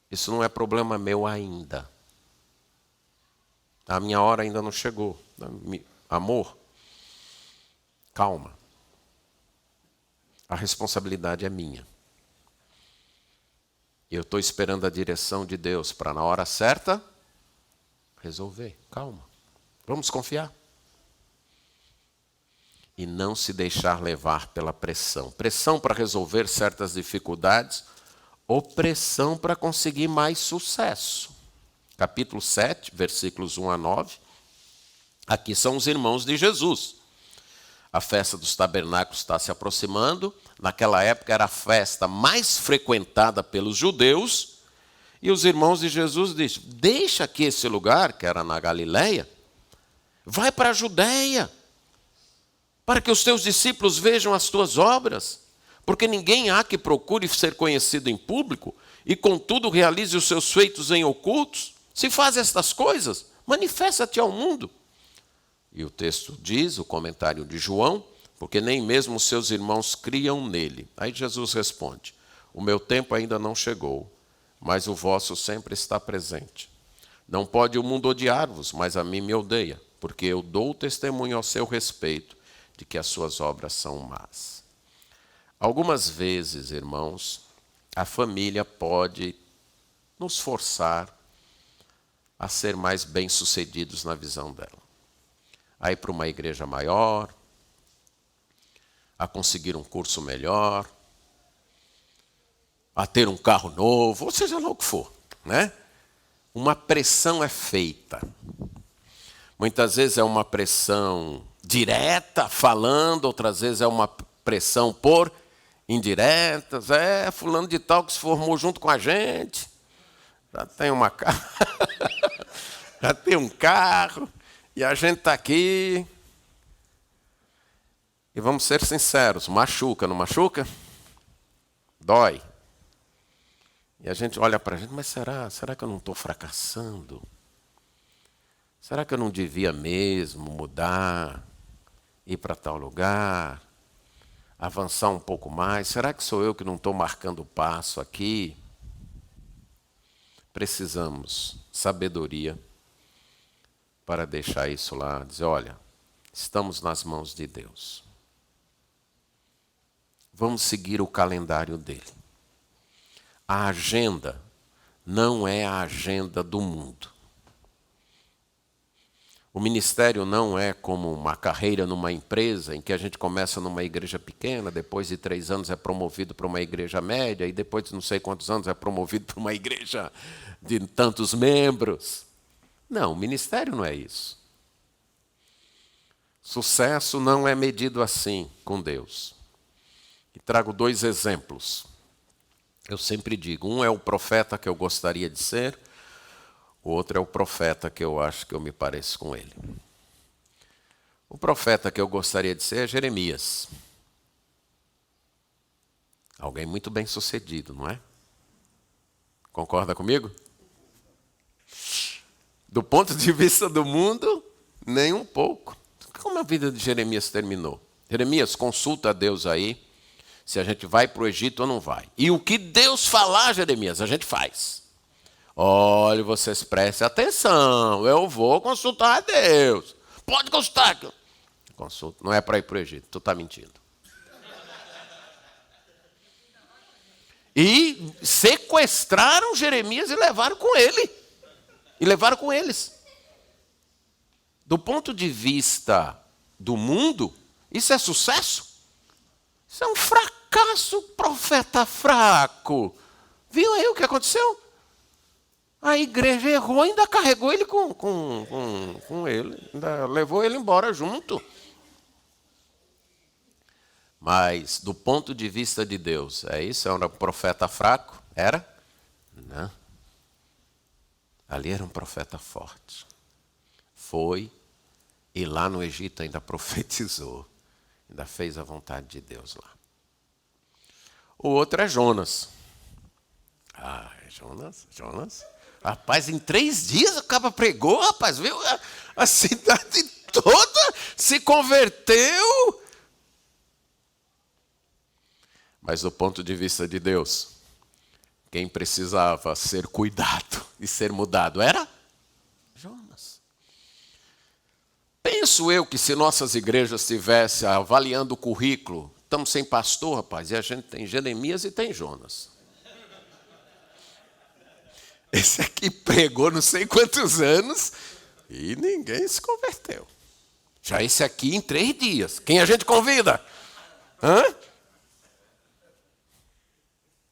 isso não é problema meu ainda. A minha hora ainda não chegou. Amor, calma. A responsabilidade é minha. Eu estou esperando a direção de Deus para, na hora certa, resolver. Calma. Vamos confiar. E não se deixar levar pela pressão. Pressão para resolver certas dificuldades ou pressão para conseguir mais sucesso. Capítulo 7, versículos 1 a 9. Aqui são os irmãos de Jesus. A festa dos tabernáculos está se aproximando. Naquela época era a festa mais frequentada pelos judeus. E os irmãos de Jesus disseram, deixa aqui esse lugar, que era na Galileia, vai para a Judeia, para que os teus discípulos vejam as tuas obras, porque ninguém há que procure ser conhecido em público e, contudo, realize os seus feitos em ocultos. Se faz estas coisas, manifesta-te ao mundo. E o texto diz, o comentário de João, porque nem mesmo os seus irmãos criam nele. Aí Jesus responde, o meu tempo ainda não chegou, mas o vosso sempre está presente. Não pode o mundo odiar-vos, mas a mim me odeia, porque eu dou testemunho ao seu respeito de que as suas obras são más. Algumas vezes, irmãos, a família pode nos forçar a ser mais bem-sucedidos na visão dela. A ir para uma igreja maior, a conseguir um curso melhor, a ter um carro novo, ou seja lá o que for, né? Uma pressão é feita. Muitas vezes é uma pressão direta, falando, outras vezes é uma pressão por indiretas. Fulano de tal que se formou junto com a gente, já tem uma casa, já tem um carro, e a gente está aqui. E vamos ser sinceros, machuca, não machuca? Dói. E a gente olha para a gente, mas será que eu não estou fracassando? Será que eu não devia mesmo mudar, ir para tal lugar, avançar um pouco mais? Será que sou eu que não estou marcando o passo aqui? Precisamos sabedoria para deixar isso lá, dizer, olha, estamos nas mãos de Deus. Vamos seguir o calendário dele. A agenda não é a agenda do mundo. O ministério não é como uma carreira numa empresa em que a gente começa numa igreja pequena, depois de 3 anos é promovido para uma igreja média, e depois de não sei quantos anos é promovido para uma igreja de tantos membros. Não, o ministério não é isso. Sucesso não é medido assim com Deus. E trago 2 exemplos. Eu sempre digo, um é o profeta que eu gostaria de ser, o outro é o profeta que eu acho que eu me pareço com ele. O profeta que eu gostaria de ser é Jeremias. Alguém muito bem sucedido, não é? Concorda comigo? Do ponto de vista do mundo, nem um pouco. Como a vida de Jeremias terminou? Jeremias, consulta a Deus aí, se a gente vai para o Egito ou não vai. E o que Deus falar, Jeremias, a gente faz. Olha, vocês prestem atenção, eu vou consultar a Deus. Pode consultar. Consulta, não é para ir para o Egito, tu está mentindo. E sequestraram Jeremias e levaram com ele. E levaram com eles. Do ponto de vista do mundo, isso é sucesso? Isso é um fracasso, profeta fraco. Viu aí o que aconteceu? A igreja errou, ainda carregou ele com ele. Ainda levou ele embora junto. Mas, do ponto de vista de Deus, é isso? Era um profeta fraco? Era? Não. Ali era um profeta forte. Foi, e lá no Egito ainda profetizou. Ainda fez a vontade de Deus lá. O outro é Jonas. Jonas. Rapaz, em 3 dias o cara pregou, rapaz, viu? A cidade toda se converteu. Mas do ponto de vista de Deus, quem precisava ser cuidado e ser mudado era Jonas. Penso eu que se nossas igrejas estivessem avaliando o currículo, estamos sem pastor, rapaz, e a gente tem Jeremias e tem Jonas. Esse aqui pregou não sei quantos anos e ninguém se converteu. Já esse aqui em 3 dias. Quem a gente convida? Hã?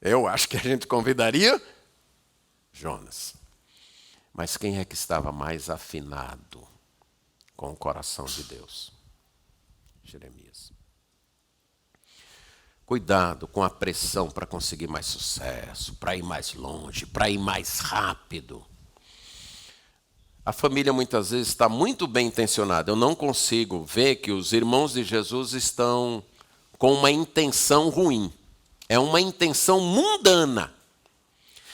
Eu acho que a gente convidaria Jonas. Mas quem é que estava mais afinado com o coração de Deus? Jeremias. Cuidado com a pressão para conseguir mais sucesso, para ir mais longe, para ir mais rápido. A família muitas vezes está muito bem intencionada. Eu não consigo ver que os irmãos de Jesus estão com uma intenção ruim. É uma intenção mundana.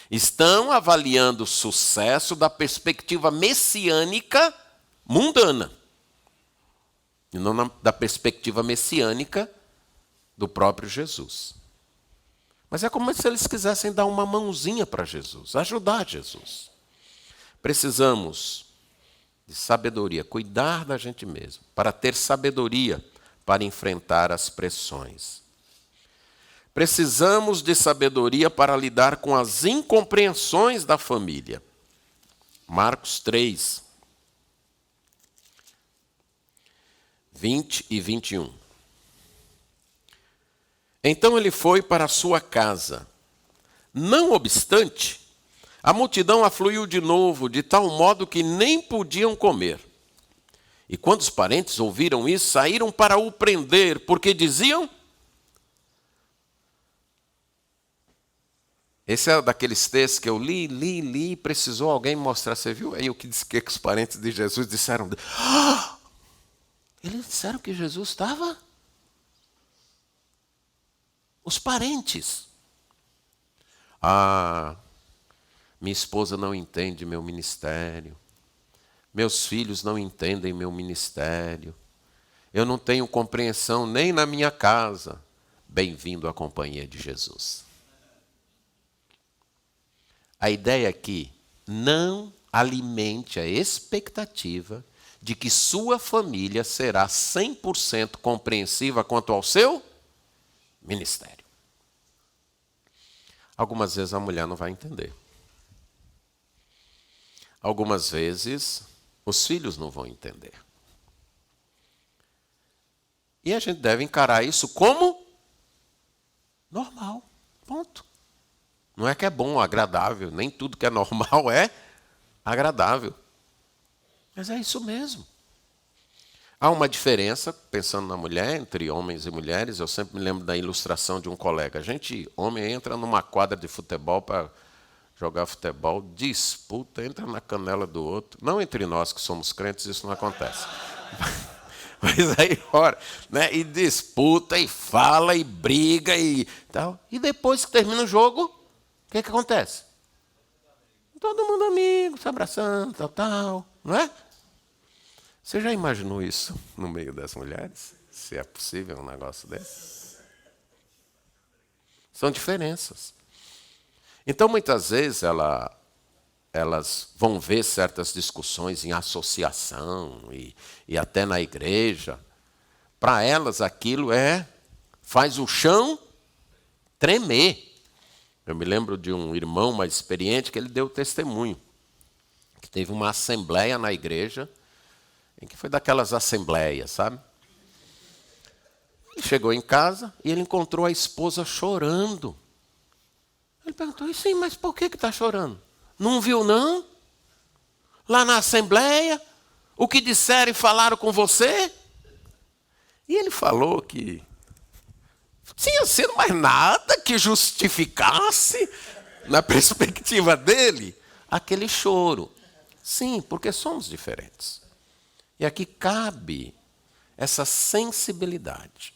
Estão avaliando o sucesso da perspectiva messiânica mundana, e não da perspectiva messiânica do próprio Jesus. Mas é como se eles quisessem dar uma mãozinha para Jesus, ajudar Jesus. Precisamos de sabedoria, cuidar da gente mesmo, para ter sabedoria para enfrentar as pressões. Precisamos de sabedoria para lidar com as incompreensões da família. Marcos 3, 20 e 21. Então ele foi para a sua casa. Não obstante, a multidão afluiu de novo, de tal modo que nem podiam comer. E quando os parentes ouviram isso, saíram para o prender, porque diziam... Esse é daqueles textos que eu li, precisou alguém mostrar. Você viu aí o que os parentes de Jesus disseram? Ah! Eles disseram que Jesus estava... Os parentes. Ah, minha esposa não entende meu ministério. Meus filhos não entendem meu ministério. Eu não tenho compreensão nem na minha casa. Bem-vindo à companhia de Jesus. A ideia aqui, não alimente a expectativa de que sua família será 100% compreensiva quanto ao seu ministério. Algumas vezes a mulher não vai entender. Algumas vezes os filhos não vão entender. E a gente deve encarar isso como normal, ponto. Não é que é bom ou agradável, nem tudo que é normal é agradável. Mas é isso mesmo. Há uma diferença, pensando na mulher, entre homens e mulheres. Eu sempre me lembro da ilustração de um colega. A gente, homem, entra numa quadra de futebol para jogar futebol, disputa, entra na canela do outro. Não entre nós que somos crentes, isso não acontece. Mas aí, ora, né, e disputa, e fala, e briga, e tal. E depois que termina o jogo, o que acontece? Todo mundo amigo, se abraçando, tal, não é? Você já imaginou isso no meio das mulheres? Se é possível um negócio desse? São diferenças. Então, muitas vezes, elas vão ver certas discussões em associação e até na igreja. Para elas, aquilo faz o chão tremer. Eu me lembro de um irmão mais experiente que ele deu testemunho. Que teve uma assembleia na igreja, em que foi daquelas assembleias, sabe? Ele chegou em casa e ele encontrou a esposa chorando. Ele perguntou, sim, mas por que está chorando? Não viu, não? Lá na assembleia, o que disseram e falaram com você? E ele falou que tinha sido mais nada que justificasse, na perspectiva dele, aquele choro. Sim, porque somos diferentes. E aqui cabe essa sensibilidade.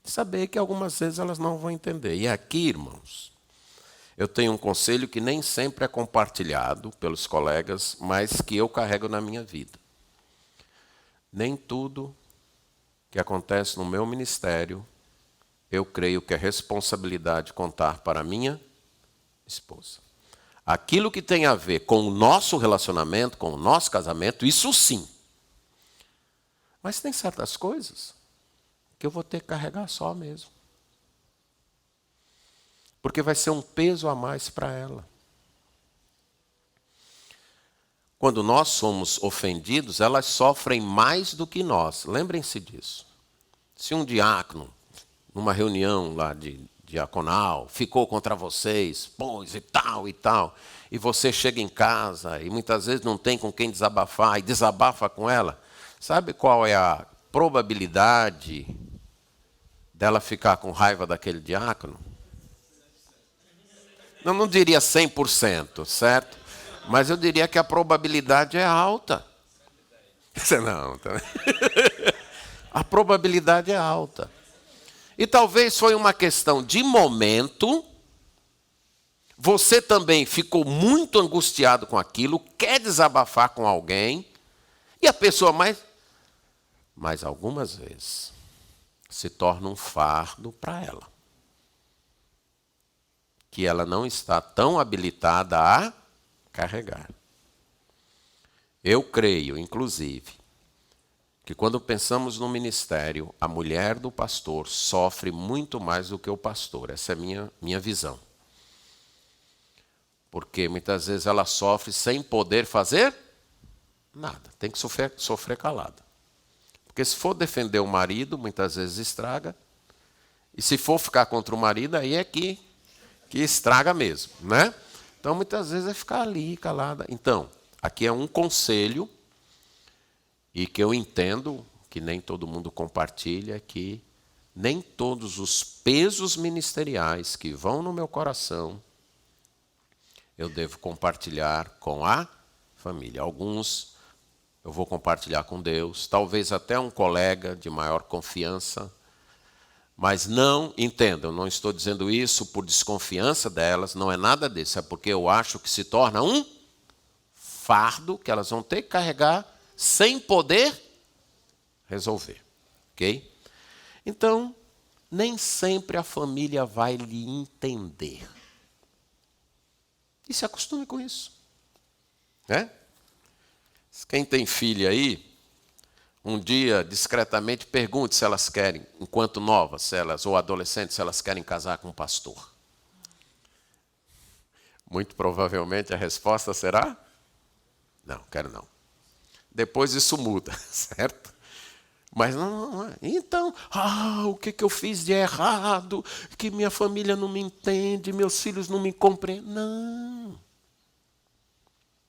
Saber que algumas vezes elas não vão entender. E aqui, irmãos, eu tenho um conselho que nem sempre é compartilhado pelos colegas, mas que eu carrego na minha vida. Nem tudo que acontece no meu ministério, eu creio que é responsabilidade contar para a minha esposa. Aquilo que tem a ver com o nosso relacionamento, com o nosso casamento, isso sim. Mas tem certas coisas que eu vou ter que carregar só mesmo. Porque vai ser um peso a mais para ela. Quando nós somos ofendidos, elas sofrem mais do que nós. Lembrem-se disso. Se um diácono, numa reunião lá de diaconal, ficou contra vocês, pois e tal, e você chega em casa e muitas vezes não tem com quem desabafar, e desabafa com ela, sabe qual é a probabilidade dela ficar com raiva daquele diácono? Eu não diria 100%, certo? Mas eu diria que a probabilidade é alta. Não, tá... A probabilidade é alta. E talvez foi uma questão de momento, Você também ficou muito angustiado com aquilo, quer desabafar com alguém, e a pessoa mas algumas vezes se torna um fardo para ela, que ela não está tão habilitada a carregar. Eu creio, inclusive, que quando pensamos no ministério, a mulher do pastor sofre muito mais do que o pastor. Essa é a minha visão. Porque muitas vezes ela sofre sem poder fazer nada. Tem que sofrer calada. Porque se for defender o marido, muitas vezes estraga. E se for ficar contra o marido, aí é que estraga mesmo, né? Então, muitas vezes é ficar ali, calada. Então, aqui é um conselho, e que eu entendo, que nem todo mundo compartilha, que nem todos os pesos ministeriais que vão no meu coração, eu devo compartilhar com a família. Alguns eu vou compartilhar com Deus, talvez até um colega de maior confiança, mas não, entendam, não estou dizendo isso por desconfiança delas, não é nada disso, é porque eu acho que se torna um fardo que elas vão ter que carregar sem poder resolver, ok? Então, nem sempre a família vai lhe entender. E se acostume com isso, né? Quem tem filha aí, um dia, discretamente, pergunte se elas querem, enquanto novas, ou adolescentes, se elas querem casar com um pastor. Muito provavelmente a resposta será: não, quero não. Depois isso muda, certo? Mas não. Então, o que eu fiz de errado? Que minha família não me entende, meus filhos não me compreendem.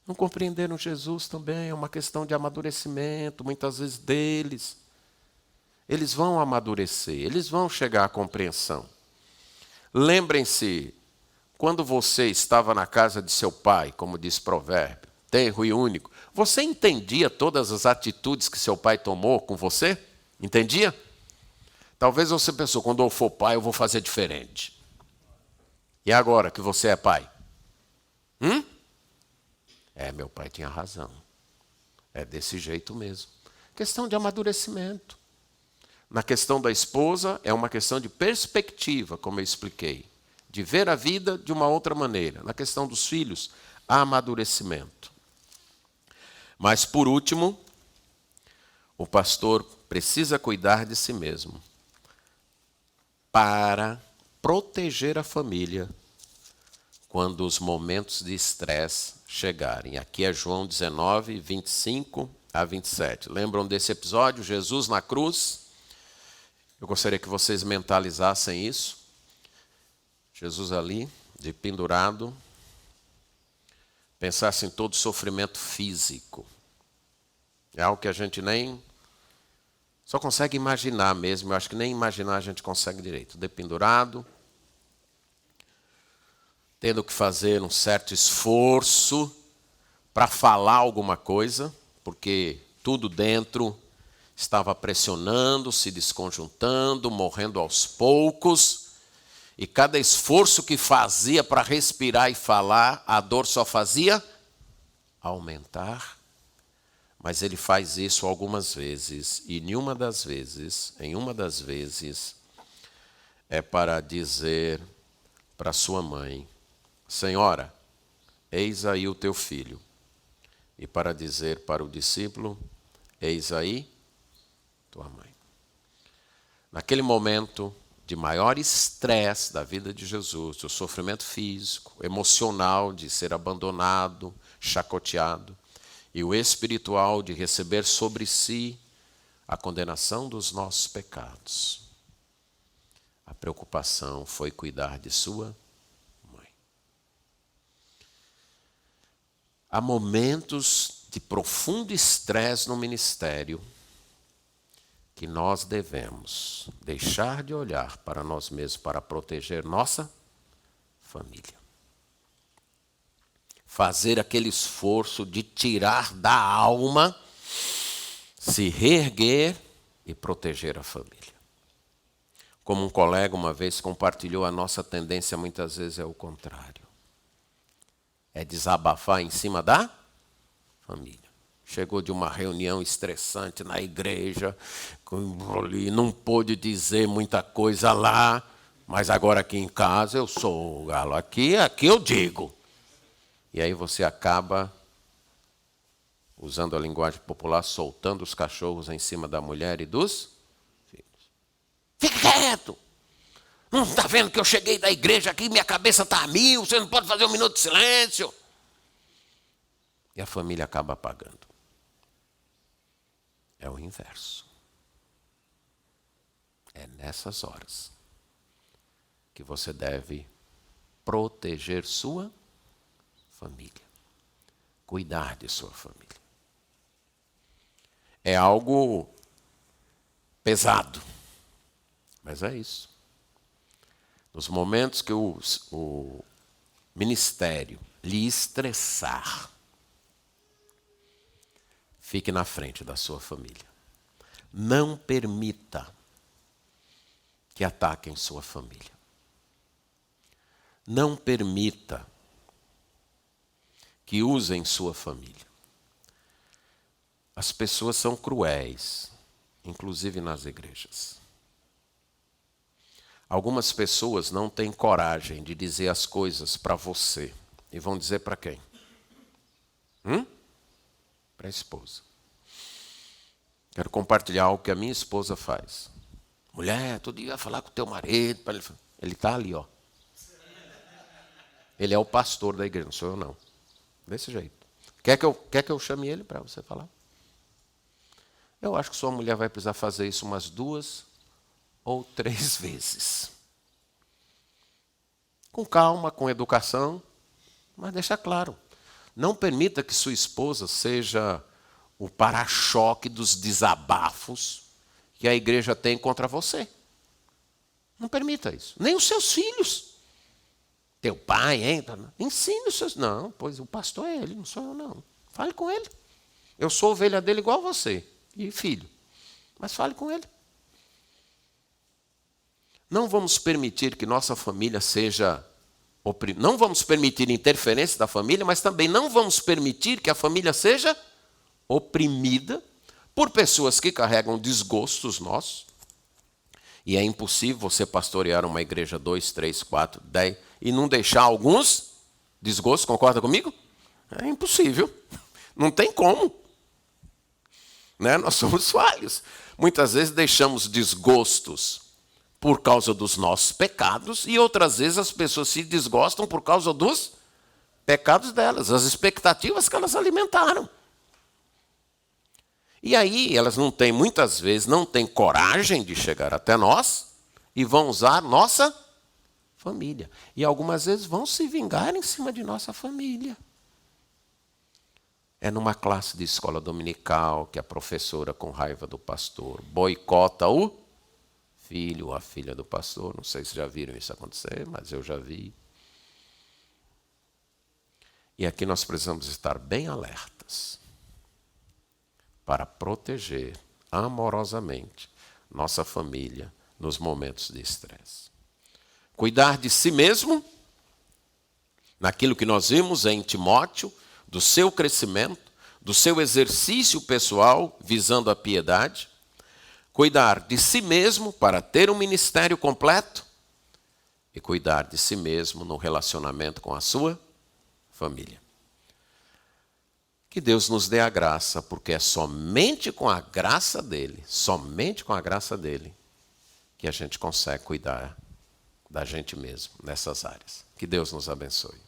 Não compreenderam Jesus também, é uma questão de amadurecimento, muitas vezes deles. Eles vão amadurecer, eles vão chegar à compreensão. Lembrem-se, quando você estava na casa de seu pai, como diz Provérbio, tenro e único, você entendia todas as atitudes que seu pai tomou com você? Entendia? Talvez você pensou, quando eu for pai, eu vou fazer diferente. E agora que você é pai? Meu pai tinha razão. É desse jeito mesmo. Questão de amadurecimento. Na questão da esposa, é uma questão de perspectiva, como eu expliquei. De ver a vida de uma outra maneira. Na questão dos filhos, amadurecimento. Mas, por último, o pastor precisa cuidar de si mesmo para proteger a família quando os momentos de estresse chegarem. Aqui é João 19, 25 a 27. Lembram desse episódio? Jesus na cruz. Eu gostaria que vocês mentalizassem isso. Jesus ali, de pendurado. Pensassem em todo o sofrimento físico. É algo que a gente nem... só consegue imaginar mesmo. Eu acho que nem imaginar a gente consegue direito. Dependurado. Tendo que fazer um certo esforço para falar alguma coisa, porque tudo dentro estava pressionando, se desconjuntando, morrendo aos poucos, e cada esforço que fazia para respirar e falar, a dor só fazia aumentar. Mas ele faz isso algumas vezes, e em uma das vezes, é para dizer para sua mãe: Senhora, eis aí o teu filho. E para dizer para o discípulo: eis aí tua mãe. Naquele momento de maior estresse da vida de Jesus, o sofrimento físico, emocional de ser abandonado, chacoteado, e o espiritual de receber sobre si a condenação dos nossos pecados, a preocupação foi cuidar de sua mãe. Há momentos de profundo estresse no ministério que nós devemos deixar de olhar para nós mesmos para proteger nossa família. Fazer aquele esforço de tirar da alma, se reerguer e proteger a família. Como um colega uma vez compartilhou, a nossa tendência muitas vezes é o contrário. É desabafar em cima da família. Chegou de uma reunião estressante na igreja, não pôde dizer muita coisa lá, mas agora aqui em casa eu sou o galo. Aqui eu digo. E aí você acaba, usando a linguagem popular, soltando os cachorros em cima da mulher e dos filhos. Fique quieto! Não está vendo que eu cheguei da igreja aqui, minha cabeça está a mil, você não pode fazer um minuto de silêncio? E a família acaba apagando. É o inverso. É nessas horas que você deve proteger sua família. Cuidar de sua família. É algo pesado, mas é isso. Nos momentos que o ministério lhe estressar, fique na frente da sua família. Não permita que ataquem sua família. Não permita que usem sua família. As pessoas são cruéis, inclusive nas igrejas. Algumas pessoas não têm coragem de dizer as coisas para você. E vão dizer para quem? Para a esposa. Quero compartilhar algo que a minha esposa faz. Mulher, todo dia vai falar com o teu marido. Ele está ali, ó. Ele é o pastor da igreja, não sou eu não. Desse jeito. Quer que eu chame ele para você falar? Eu acho que sua mulher vai precisar fazer isso umas 2 ou 3 vezes. Com calma, com educação, mas deixa claro. Não permita que sua esposa seja o para-choque dos desabafos que a igreja tem contra você. Não permita isso. Nem os seus filhos. Teu pai entra. Ensine os seus. Não, pois o pastor é ele, não sou eu não. Fale com ele. Eu sou ovelha dele igual você. E filho. Mas fale com ele. Não vamos permitir que nossa família seja oprimida. Não vamos permitir interferência da família, mas também não vamos permitir que a família seja oprimida por pessoas que carregam desgostos nossos. E é impossível você pastorear uma igreja 2, 3, 4, 10 e não deixar alguns desgostos, concorda comigo? É impossível. Não tem como. Né? Nós somos falhos. Muitas vezes deixamos desgostos por causa dos nossos pecados e outras vezes as pessoas se desgostam por causa dos pecados delas, as expectativas que elas alimentaram. E aí elas muitas vezes não têm coragem de chegar até nós e vão usar nossa família. E algumas vezes vão se vingar em cima de nossa família. É numa classe de escola dominical que a professora, com raiva do pastor, boicota o filho ou a filha do pastor. Não sei se já viram isso acontecer, mas eu já vi. E aqui nós precisamos estar bem alertas para proteger amorosamente nossa família nos momentos de estresse. Cuidar de si mesmo, naquilo que nós vimos em Timóteo, do seu crescimento, do seu exercício pessoal visando a piedade. Cuidar de si mesmo para ter um ministério completo e cuidar de si mesmo no relacionamento com a sua família. Que Deus nos dê a graça, porque é somente com a graça dele, que a gente consegue cuidar da gente mesmo nessas áreas. Que Deus nos abençoe.